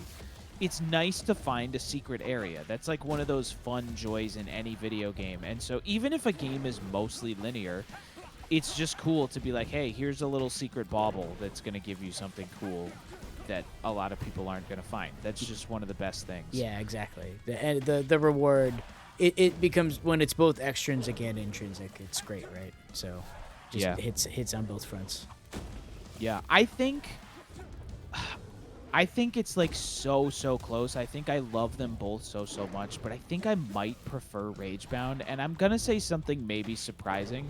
It's nice to find a secret area. That's like one of those fun joys in any video game. And so even if a game is mostly linear, it's just cool to be like, hey, here's a little secret bauble that's going to give you something cool that a lot of people aren't going to find. That's just one of the best things. Yeah, exactly. The reward, it becomes, when it's both extrinsic and intrinsic, it's great, right? So just hits on both fronts. Yeah, I think it's like so close. I think I love them both so much, but I think I might prefer Ragebound, and I'm gonna say something maybe surprising.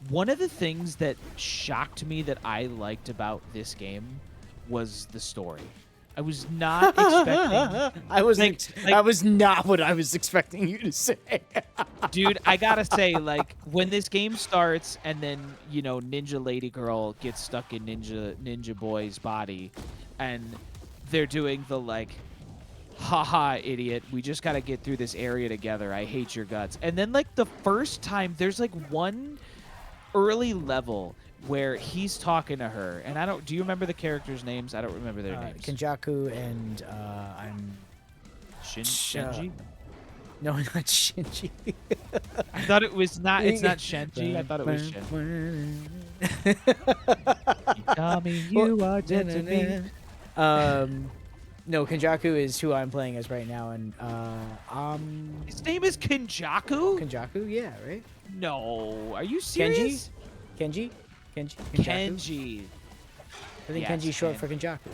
One of the things that shocked me that I liked about this game was the story. I was not expecting. I was not what I was expecting you to say. Dude, I gotta say, like, when this game starts and then, Ninja Lady Girl gets stuck in Ninja Boy's body, and they're doing the, like, haha, idiot, we just gotta get through this area together, I hate your guts. And then, like, the first time, there's, like, one early level where he's talking to her, and do you remember the characters' names? I don't remember their names. Kenjaku and Shinji? No, not Shinji. I thought it was not. It's not Shinji. I thought it was Shinji. You tell me you are dead to me. No, Kenjaku is who I'm playing as right now, and his name is Kenjaku. Kenjaku, yeah, right? No, are you serious? Kenji. Kenji. I think Kenji's short for Kenjaku.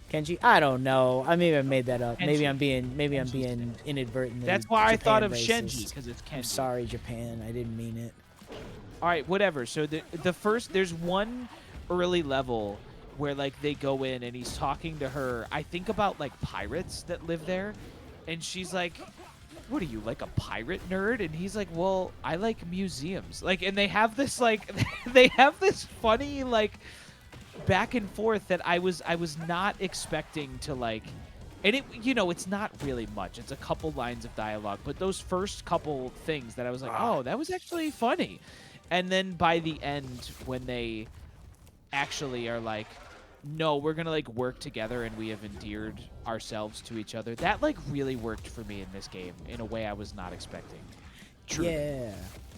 Kenji? I don't know. I maybe I made that up. Maybe I'm being inadvertently. That's why I thought of racist. Shinji, because it's Kenji. I'm sorry, Japan. I didn't mean it. All right, whatever. So there's one early level where, like, they go in and he's talking to her. I think about, like, pirates that live there, and she's like, what are you, like a pirate nerd? And he's like, well, I like museums. Like, and they have this, like, they have this funny, like, back and forth that I was not expecting to, like, And it's not really much. It's a couple lines of dialogue, but those first couple things that I was like, oh, that was actually funny. And then by the end, when they actually are like, no, we're gonna like work together and we have endeared ourselves to each other, that like really worked for me in this game in a way I was not expecting. Truly.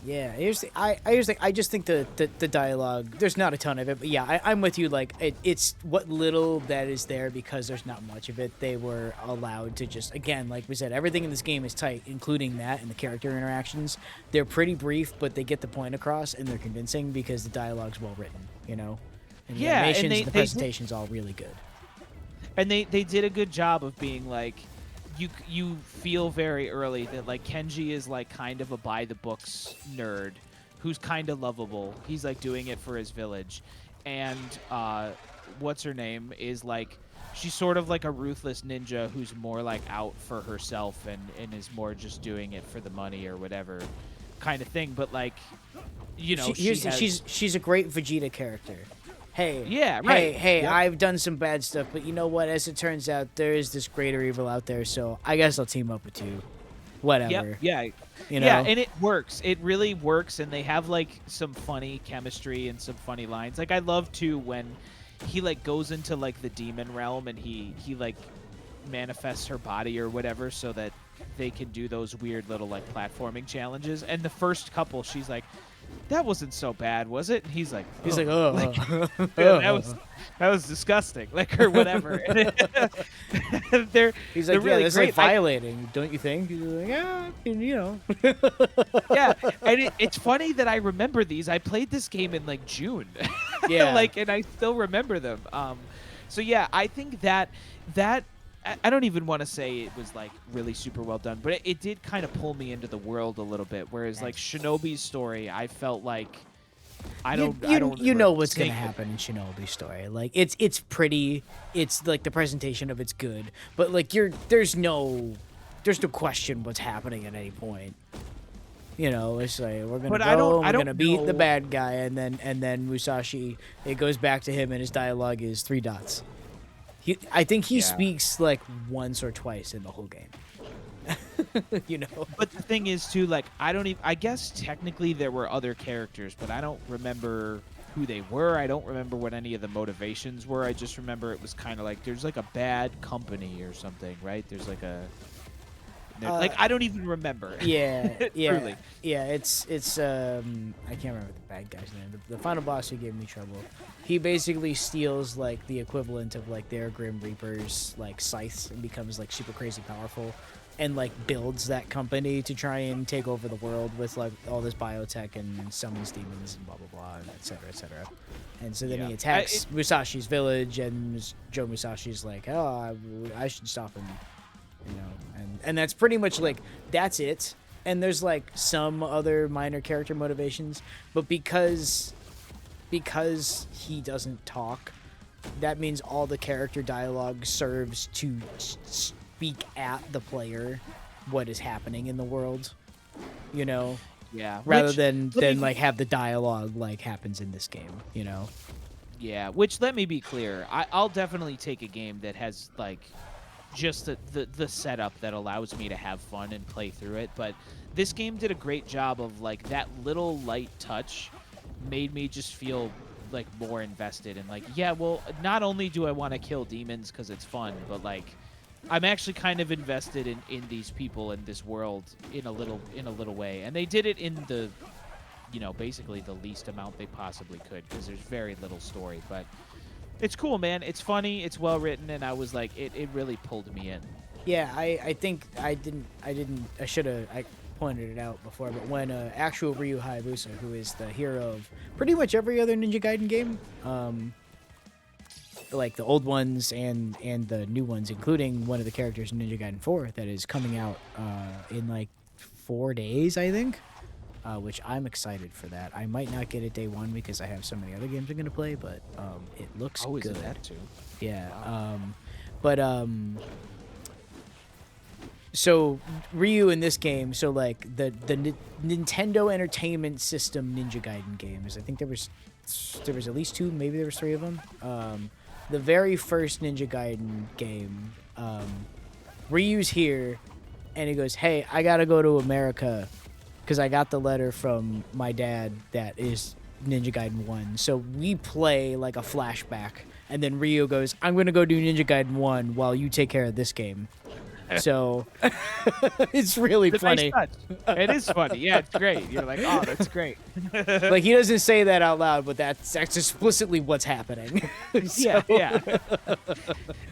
Yeah. I just think the dialogue, there's not a ton of it, but yeah, I'm with you. Like it's what little that is there, because there's not much of it. They were allowed to just, again, like we said, everything in this game is tight, including that and the character interactions. They're pretty brief, but they get the point across and they're convincing because the dialogue's well written, you know. And the Yeah, and animations, they the presentation's all really good. and they did a good job of being like, you feel very early that like Kenji is like kind of a by the books nerd who's kind of lovable. He's like doing it for his village, and what's her name is like, she's sort of like a ruthless ninja who's more like out for herself and is more just doing it for the money or whatever kind of thing. But like, She's a great Vegeta character. Hey, yeah, right. Hey, Yep. I've done some bad stuff, but you know what? As it turns out, there is this greater evil out there, so I guess I'll team up with you. Whatever. Yep. Yeah. You know? Yeah, and it works. It really works, and they have like some funny chemistry and some funny lines. Like I love too when he like goes into like the demon realm and he like manifests her body or whatever so that they can do those weird little like platforming challenges. And the first couple, she's like, that wasn't so bad, was it? And he's like, oh. Like, that was disgusting, like, or whatever. He's they're like, really that's great. like violating, don't you think? He's like, yeah, you know. Yeah, and it's funny that I remember these. I played this game in like June, Yeah. like, and I still remember them. So yeah, I think that I don't even want to say it was like really super well done, but it did kind of pull me into the world a little bit. Whereas like Shinobi's story, I felt like I don't know what's gonna think- happen in Shinobi's story. Like it's pretty. It's like the presentation of it's good, but like there's no question what's happening at any point. You know, it's like we're gonna But go, I we're don't gonna beat the know- bad guy, and then Musashi. It goes back to him, and his dialogue is 3 dots. I think he Yeah. speaks like once or twice in the whole game. You know. But the thing is too, like, I guess technically there were other characters, but I don't remember who they were. I don't remember what any of the motivations were. I just remember it was kind of like there's like a bad company or something, right? There's like like I don't even remember. Yeah, Truly. yeah. It's I can't remember the bad guy's name. The final boss who gave me trouble. He basically steals like the equivalent of like their Grim Reaper's like scythes and becomes like super crazy powerful, and like builds that company to try and take over the world with like all this biotech and summons demons and blah blah blah, and et cetera, et cetera. And so then Yeah. he attacks Musashi's village, and Joe Musashi's like, oh, I should stop him. You know, and that's pretty much like that's it. And there's like some other minor character motivations, but because he doesn't talk, that means all the character dialogue serves to speak at the player what is happening in the world, you know, Yeah. rather Which- than let me- like have the dialogue like happens in this game, you know. Yeah, which let me be clear, I'll definitely take a game that has like just the setup that allows me to have fun and play through it. But this game did a great job of like that little light touch made me just feel like more invested in like, yeah, well, not only do I want to kill demons because it's fun, but like I'm actually kind of invested in these people and this world in a little way. And they did it in the basically the least amount they possibly could, because there's very little story. But it's cool, man. It's funny. It's well written, and I was like, it really pulled me in. Yeah, I think I should have pointed it out before, but when actual Ryu Hayabusa, who is the hero of pretty much every other Ninja Gaiden game, like the old ones and the new ones, including one of the characters in Ninja Gaiden 4 that is coming out in like 4 days, I think. Which I'm excited for that. I might not get it day one because I have so many other games I'm gonna play, but it looks Oh, is good. it that too? Yeah. Wow. So Ryu in this game, so like the Nintendo Entertainment System Ninja Gaiden games. I think there was at least 2, maybe there was 3 of them. The very first Ninja Gaiden game Ryu's here, and he goes, "Hey, I gotta go to America, because I got the letter from my dad that is Ninja Gaiden 1." So we play like a flashback, and then Ryu goes, "I'm gonna go do Ninja Gaiden 1 while you take care of this game." So it's really It's a funny. nice touch. It is funny. Yeah, it's great. You're like, oh, that's great. Like, he doesn't say that out loud, but that's explicitly what's happening. So- Yeah.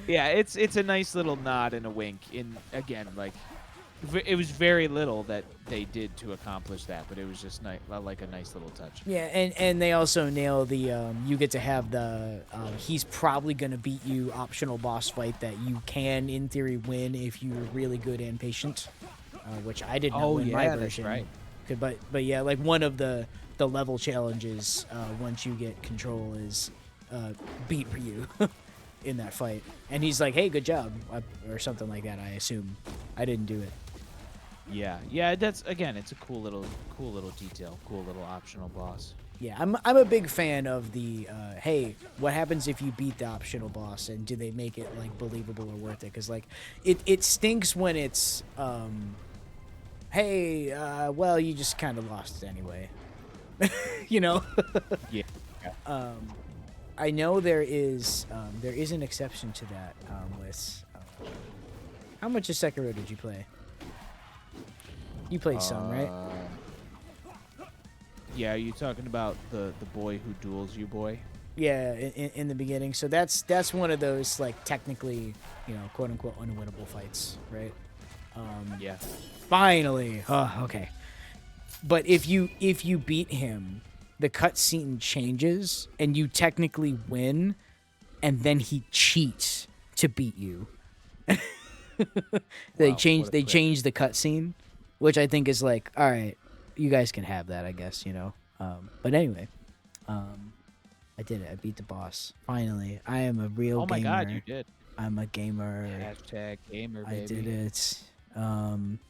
Yeah, it's a nice little nod and a wink. In again, like it was very little that they did to accomplish that, but it was just like a nice little touch. Yeah, and they also nail the you get to have the he's probably gonna beat you optional boss fight that you can in theory win if you're really good and patient, which I did not win my version. That's right. But yeah, like one of the level challenges once you get control is beat Ryu in that fight, and he's like, "Hey, good job," or something like that. I assume I didn't do it. Yeah. That's again, it's a cool little detail, cool little optional boss. Yeah, I'm a big fan of the hey, what happens if you beat the optional boss, and do they make it like believable or worth it? Because like it stinks when it's hey, well, you just kind of lost anyway. You know. Yeah. I know there is an exception to that with how much of Sekiro did you play? You played some, right? Yeah, are you talking about the boy who duels you, boy? Yeah, in the beginning. So that's one of those like technically, quote unquote unwinnable fights, right? Yeah. Finally. Oh, okay. But if you beat him, the cutscene changes and you technically win, and then he cheats to beat you. They change the cutscene, which I think is like, all right, you guys can have that, I guess, But anyway, I did it. I beat the boss. Finally, I am a real gamer. Oh my god, you did. I'm a gamer. Hashtag gamer, baby. I did it.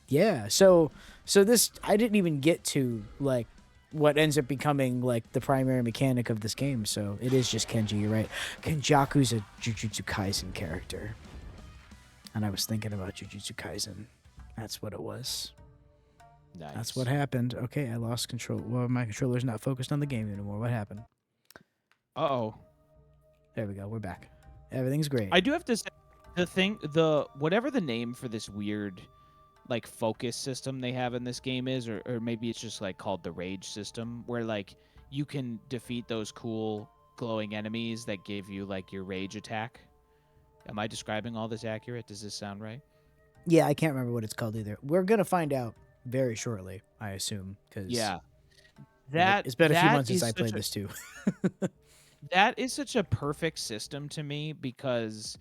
Yeah. So this, I didn't even get to like what ends up becoming like the primary mechanic of this game. So it is just Kenji. You're right. Kenjaku's a Jujutsu Kaisen character, and I was thinking about Jujutsu Kaisen. That's what it was. Nice. That's what happened. Okay, I lost control. Well, my controller's not focused on the game anymore. What happened? Uh-oh. There we go. We're back. Everything's great. I do have to say, whatever the name for this weird, like, focus system they have in this game is, or maybe it's just, like, called the rage system, where, like, you can defeat those cool glowing enemies that give you, like, your rage attack. Am I describing all this accurate? Does this sound right? Yeah, I can't remember what it's called either. We're going to find out very shortly, I assume, because Yeah. it's been a few months since I played this too. That is such a perfect system to me because,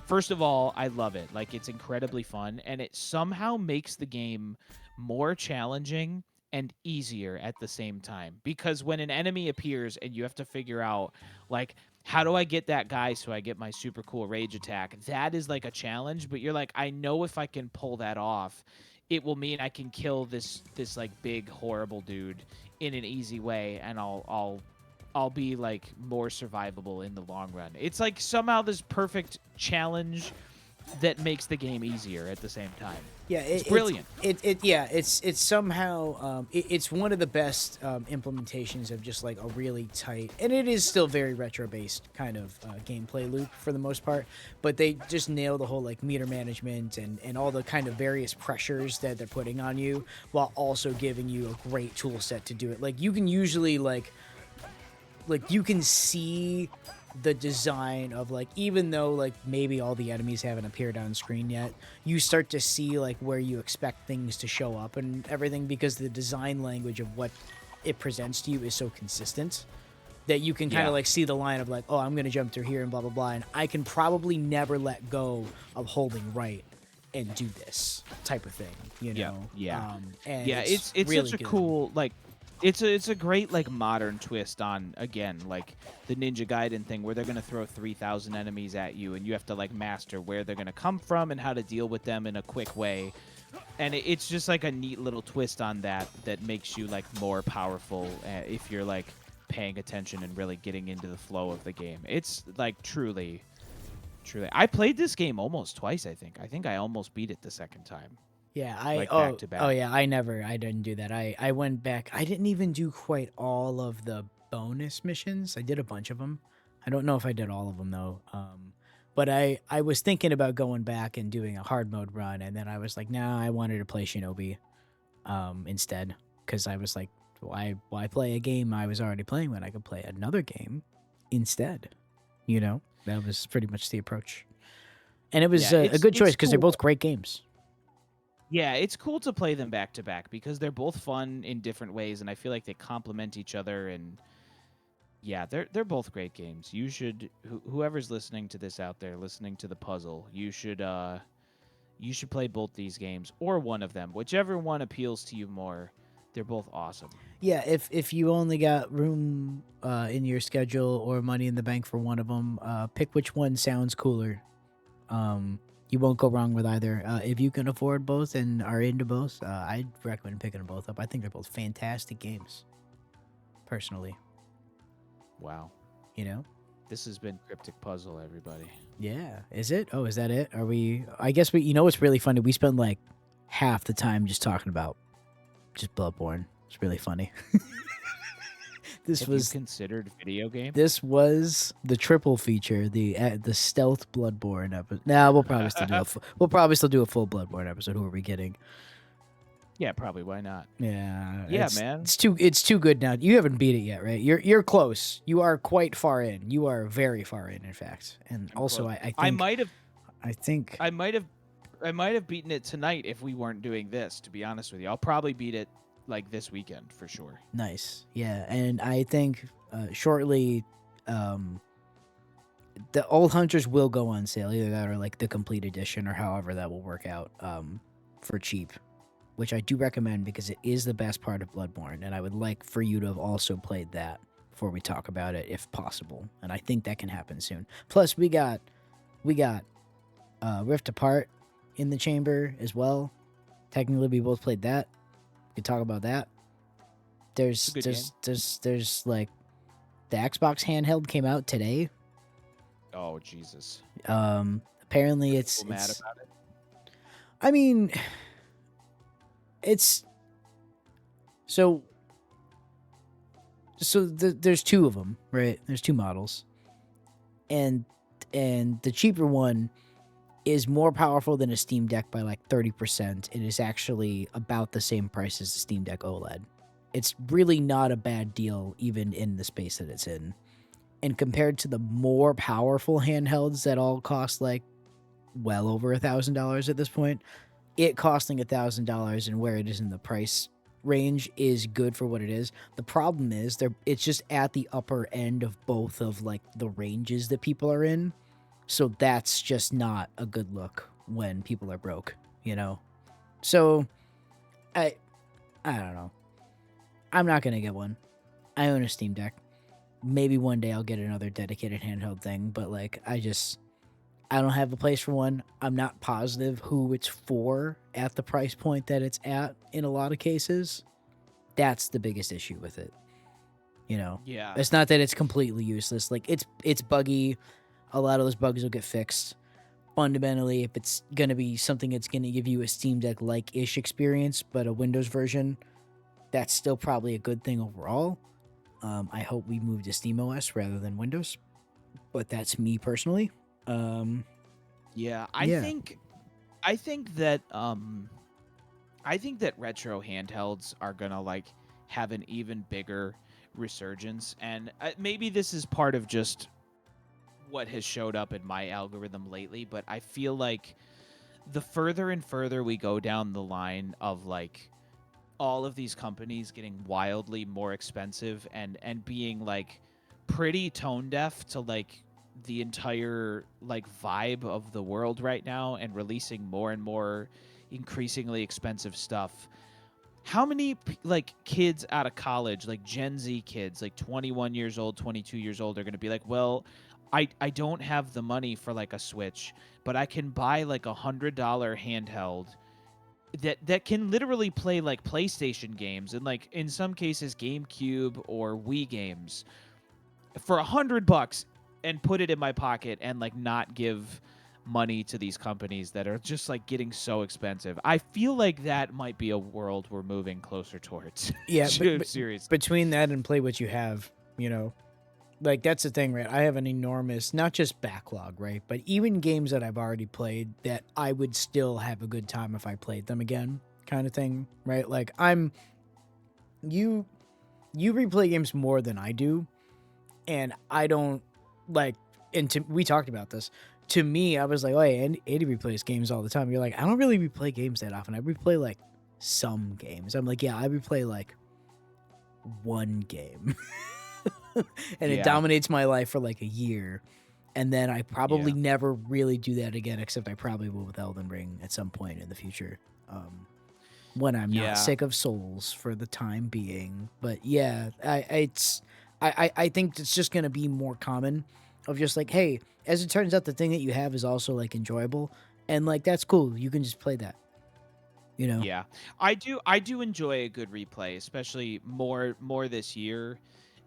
first of all, I love it. Like, it's incredibly fun, and it somehow makes the game more challenging and easier at the same time. Because when an enemy appears and you have to figure out, like, how do I get that guy so I get my super cool rage attack? That is like a challenge, but you're like, I know if I can pull that off, it will mean I can kill this like big horrible dude in an easy way, and I'll be like more survivable in the long run. It's like somehow this perfect challenge that makes the game easier at the same time. Yeah, it's brilliant. It's somehow it's one of the best implementations of just like a really tight, and it is still very retro based kind of gameplay loop for the most part, but they just nail the whole like meter management and all the kind of various pressures that they're putting on you, while also giving you a great tool set to do it. Like you can usually like you can see the design of like, even though like maybe all the enemies haven't appeared on screen yet, you start to see like where you expect things to show up and everything, because the design language of what it presents to you is so consistent that you can kind of like see the line of like, oh, I'm gonna jump through here and blah blah blah, and I can probably never let go of holding right and do this type of thing, and it's really such a good. cool like. It's a great like modern twist on, again, like the Ninja Gaiden thing, where they're gonna throw 3,000 enemies at you and you have to like master where they're gonna come from and how to deal with them in a quick way. And it's just like a neat little twist on that makes you like more powerful if you're like paying attention and really getting into the flow of the game. It's like truly Truly, I played this game almost twice. I think I almost beat it the second time, Yeah, like back to back. yeah, I didn't do that. I went back. I didn't even do quite all of the bonus missions. I did a bunch of them. I don't know if I did all of them though. But I was thinking about going back and doing a hard mode run, and then I was like, nah, I wanted to play Shinobi instead, because I was like, why play a game I was already playing when I could play another game instead? You know, that was pretty much the approach, and it was Yeah, a good choice it's because they're cool. both great games. Yeah, it's cool to play them back to back because they're both fun in different ways, and I feel like they complement each other. And yeah, they're both great games. You should whoever's listening to this out there, listening to the puzzle, you should play both these games or one of them, whichever one appeals to you more. They're both awesome. Yeah, if you only got room in your schedule or money in the bank for one of them, pick which one sounds cooler. You won't go wrong with either. If you can afford both and are into both, I'd recommend picking them both up. I think they're both fantastic games, personally. Wow. You know? This has been Cryptic Puzzle, everybody. Yeah. Is it? Oh, is that it? Are we? I guess we. You know what's really funny? We spend like half the time just talking about just Bloodborne. It's really funny. Have you considered video game? This was the triple feature, the stealth Bloodborne episode. Nah, we'll probably still do we'll probably still do a full Bloodborne episode. Who are we kidding? Yeah, probably. Why not? Yeah, Yeah, man. It's too good now. You haven't beat it yet, right? You're close. You are quite far in. You are very far in fact. And I'm also, close. I think I might have beaten it tonight if we weren't doing this. To be honest with you, I'll probably beat it like this weekend for sure. nice. Yeah, and I think shortly, the Old Hunters will go on sale. Either that or like the complete edition, or however that will work out for cheap, which I do recommend because it is the best part of Bloodborne, and I would like for you to have also played that before we talk about it, if possible. And I think that can happen soon. Plus, we got Rift Apart in the chamber as well. Technically, we both played that. We could talk about that. There's like the Xbox handheld came out today. Oh Jesus! Apparently it's Mad about it. I mean, it's so there's two of them, right? There's two models, and the cheaper one is more powerful than a Steam Deck by like 30%. It is actually about the same price as the Steam Deck OLED. It's really not a bad deal, even in the space that it's in. And compared to the more powerful handhelds that all cost like well over $1,000 at this point, it costing $1,000 and where it is in the price range is good for what it is. The problem is it's just at the upper end of both of like the ranges that people are in. So that's just not a good look when people are broke, you know? So I don't know. I'm not going to get one. I own a Steam Deck. Maybe one day I'll get another dedicated handheld thing, but like I don't have a place for one. I'm not positive who it's for at the price point that it's at in a lot of cases. That's the biggest issue with it. You know? Yeah. It's not that it's completely useless. Like it's buggy. A lot of those bugs will get fixed. Fundamentally, if it's going to be something that's going to give you a Steam Deck-like-ish experience, but a Windows version, that's still probably a good thing overall. I hope we move to SteamOS rather than Windows, but that's me personally. Yeah, I think that retro handhelds are gonna like have an even bigger resurgence, and maybe this is part of just what has showed up in my algorithm lately, but I feel like the further and further we go down the line of like all of these companies getting wildly more expensive and being like pretty tone deaf to like the entire like vibe of the world right now and releasing more and more increasingly expensive stuff. How many like kids out of college, like Gen Z kids, like 21 years old, 22 years old, are going to be like, well, I don't have the money for like a Switch, but I can buy like $100 handheld that can literally play like PlayStation games and like in some cases GameCube or Wii games for $100, and put it in my pocket and like not give money to these companies that are just like getting so expensive. I feel like that might be a world we're moving closer towards. Yeah, Seriously. between that and play what you have, like that's the thing, right? I have an enormous, not just backlog, right? But even games that I've already played that I would still have a good time if I played them again, kind of thing, right? Like you replay games more than I do, and I don't like. We talked about this. To me, I was like, "Oh, hey, Andy replays games all the time." You're like, "I don't really replay games that often. I replay like some games." I'm like, "Yeah, I replay like one game." And it Yeah. dominates my life for like a year, and then I probably Yeah. never really do that again, except I probably will with Elden Ring at some point in the future, when I'm not Yeah. sick of Souls for the time being. But yeah, I think it's just gonna be more common of just like, hey, as it turns out, the thing that you have is also like enjoyable, and like that's cool. You can just play that, you know. Yeah. I do enjoy a good replay, especially more this year.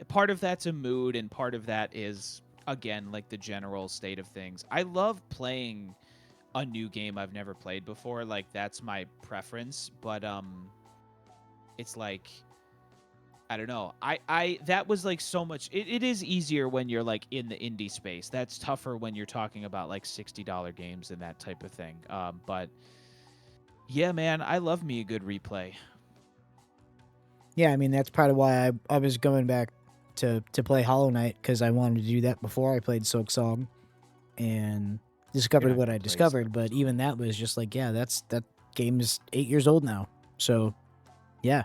Part of that's a mood and part of that is again like the general state of things. I love playing a new game I've never played before. Like that's my preference, but it's like I don't know. I that was like so much it is easier when you're like in the indie space. That's tougher when you're talking about like $60 games and that type of thing. But yeah, man, I love me a good replay. Yeah, I mean that's part of why I was going back to play Hollow Knight, because I wanted to do that before I played Silk Song and You're discovered not what gonna I play Silk discovered. But Song. even that was just like, yeah, that game is 8 years old now. So yeah,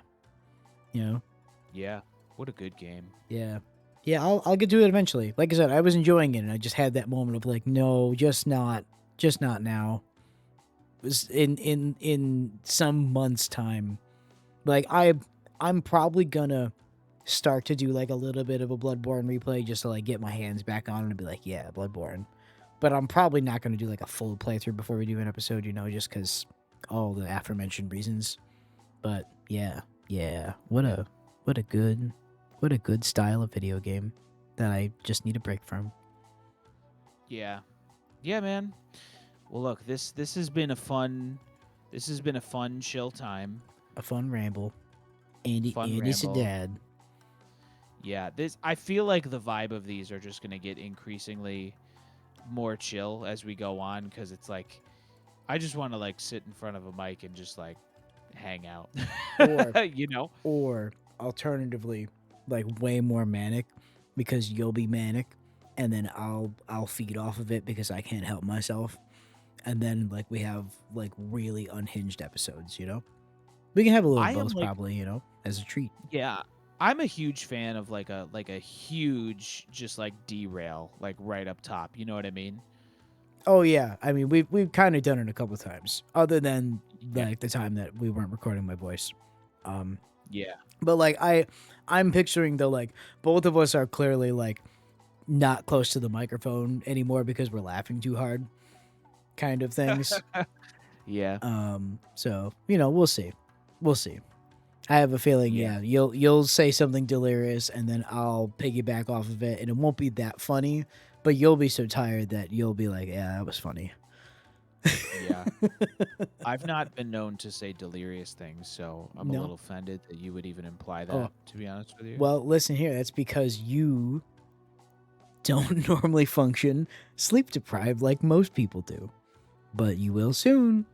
you know, Yeah. What a good game. yeah, yeah. I'll get to it eventually. Like I said, I was enjoying it, and I just had that moment of like, no, just not now. It was in some months time. Like I'm probably gonna start to do like a little bit of a Bloodborne replay just to like get my hands back on it and be like, yeah, Bloodborne. But I'm probably not gonna do like a full playthrough before we do an episode, just because all the aforementioned reasons. But yeah, yeah, what a good style of video game that I just need a break from. Yeah. Yeah, man. Well, look, this has been a fun chill time. A fun ramble. Andy Fun Andy's a ramble. dad. Yeah, this I feel like the vibe of these are just going to get increasingly more chill as we go on cuz it's like I just want to like sit in front of a mic and just like hang out. Or you know? or alternatively, like way more manic, because you'll be manic, and then I'll feed off of it because I can't help myself. And then like we have like really unhinged episodes. We can have a little I of am both like probably, as a treat. yeah, I'm a huge fan of like a huge just like derail like right up top. You know what I mean? Oh yeah, I mean we've kind of done it a couple times, other than Yeah. like the time that we weren't recording my voice. Um, Yeah. but like I'm picturing though, like both of us are clearly like not close to the microphone anymore because we're laughing too hard, kind of things. Yeah. So we'll see, we'll see. I have a feeling, Yeah. yeah, you'll say something delirious, and then I'll piggyback off of it, and it won't be that funny, but you'll be so tired that you'll be like, yeah, that was funny. Yeah. I've not been known to say delirious things, so I'm a No. little offended that you would even imply Oh, that, to be honest with you. well, listen here. That's because you don't normally function sleep deprived like most people do, but you will soon.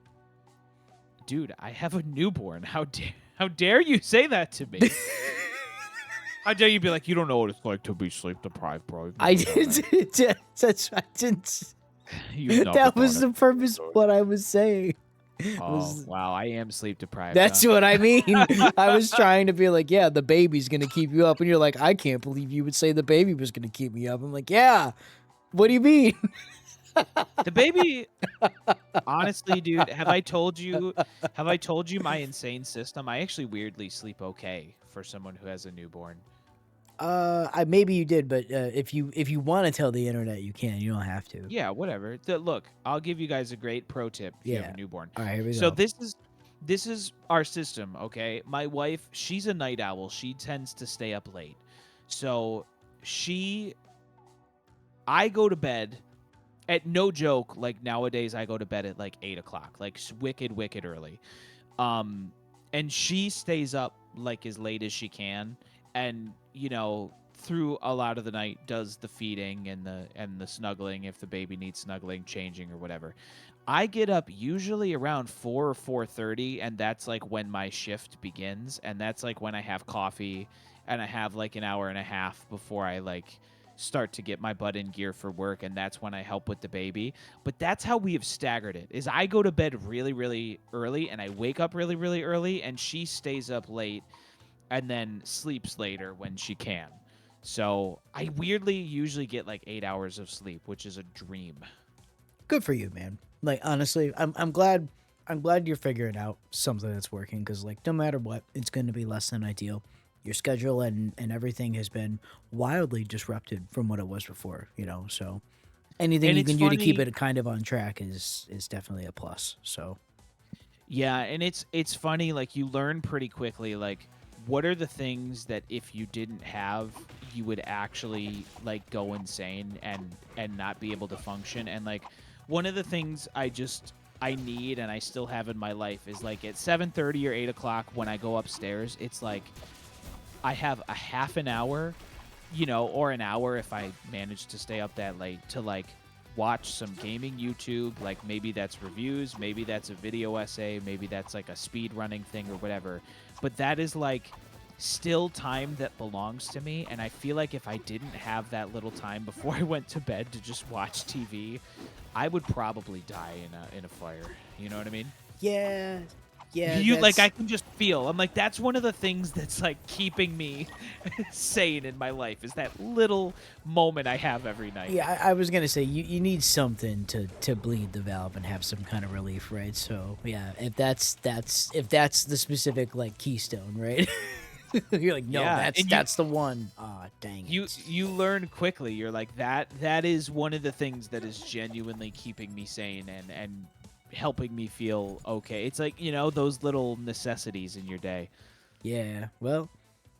Dude, I have a newborn. How dare you say that to me? How dare you be like, you don't know what it's like to be sleep deprived, bro. You've I never done it. did. That's I didn't. You've never That done was it. the purpose of what I was saying. Oh, Was wow. I am sleep deprived, That's huh? what I mean. I was trying to be like, yeah, the baby's gonna keep you up, and you're like, I can't believe you would say the baby was gonna keep me up. I'm like, yeah. What do you mean? The baby, honestly, dude, have I told you my insane system? I actually weirdly sleep okay for someone who has a newborn. I maybe you did, but if you want to tell the internet, you can. You don't have to. Yeah, whatever. Look, I'll give you guys a great pro tip if you have Yeah. a newborn. All right, here we So go. this is our system, okay? My wife, she's a night owl. She tends to stay up late. So she I go to bed at no joke. Like nowadays, I go to bed at like 8 o'clock, like wicked, wicked early. Um, and she stays up like as late as she can, and through a lot of the night does the feeding and the snuggling if the baby needs snuggling, changing or whatever. I get up usually around 4 or 4:30, and that's like when my shift begins, and that's like when I have coffee and I have like an hour and a half before I like start to get my butt in gear for work, and that's when I help with the baby. But that's how we have staggered it. Is I go to bed really really early and I wake up really really early, and she stays up late and then sleeps later when she can. So I weirdly usually get like 8 hours of sleep, which is a dream. Good for you, man. Like honestly, I'm glad you're figuring out something that's working, because like no matter what, it's going to be less than ideal. Your schedule and everything has been wildly disrupted from what it was before, so anything And you it's can do to keep funny. it kind of on track is definitely a plus. So Yeah, and it's funny, like you learn pretty quickly like what are the things that if you didn't have, you would actually like go insane and not be able to function. And like one of the things I need and I still have in my life is like at 7:30 or 8 o'clock when I go upstairs, it's like I have a half an hour, or an hour if I manage to stay up that late to like watch some gaming YouTube. Like maybe that's reviews, maybe that's a video essay, maybe that's like a speed running thing or whatever. But that is like still time that belongs to me. And I feel like if I didn't have that little time before I went to bed to just watch TV, I would probably die in a fire. You know what I mean? yeah, yeah, You like I that's can just feel. I'm like that's one of the things that's like keeping me sane in my life is that little moment I have every night. yeah. I was gonna say you need something to bleed the valve and have some kind of relief, right? So yeah, if that's the specific like keystone, right? You're like, no, Yeah, that's and that's the one. Ah, dang you it. you learn quickly. You're like that is one of the things that is genuinely keeping me sane and helping me feel okay. It's like, those little necessities in your day. Yeah, well,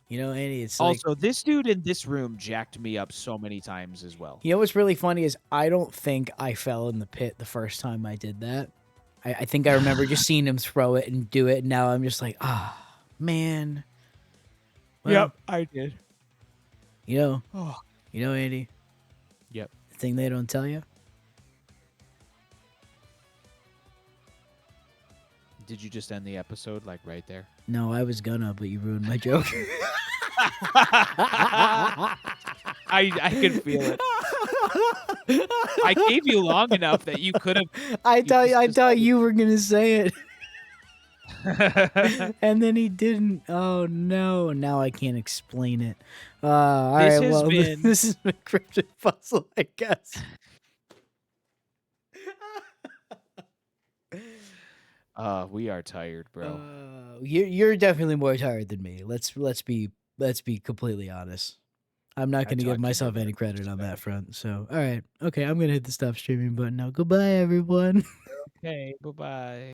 Andy, it's like, Also, this dude in this room jacked me up so many times as well. what's really funny is I don't think I fell in the pit the first time I did that. I think I remember just seeing him throw it and do it, and now I'm just like, man. Well, Yep, I did. you know, Oh, Andy, yep. the thing they don't tell you. Did you just end the episode like right there? No, I was gonna, but you ruined my joke. I could feel it. I gave you long enough that you could have. I You thought just I thought decided. you were gonna say it, and then he didn't. Oh no! Now I can't explain it. All This right. has Well, been. this is a cryptic puzzle, I guess. We are tired, bro. You're definitely more tired than me. Let's be completely honest. I'm not I going to give talk to you myself about any it. credit on that front. So, all right, okay, I'm gonna hit the stop streaming button now. Goodbye, everyone. Okay, bye bye.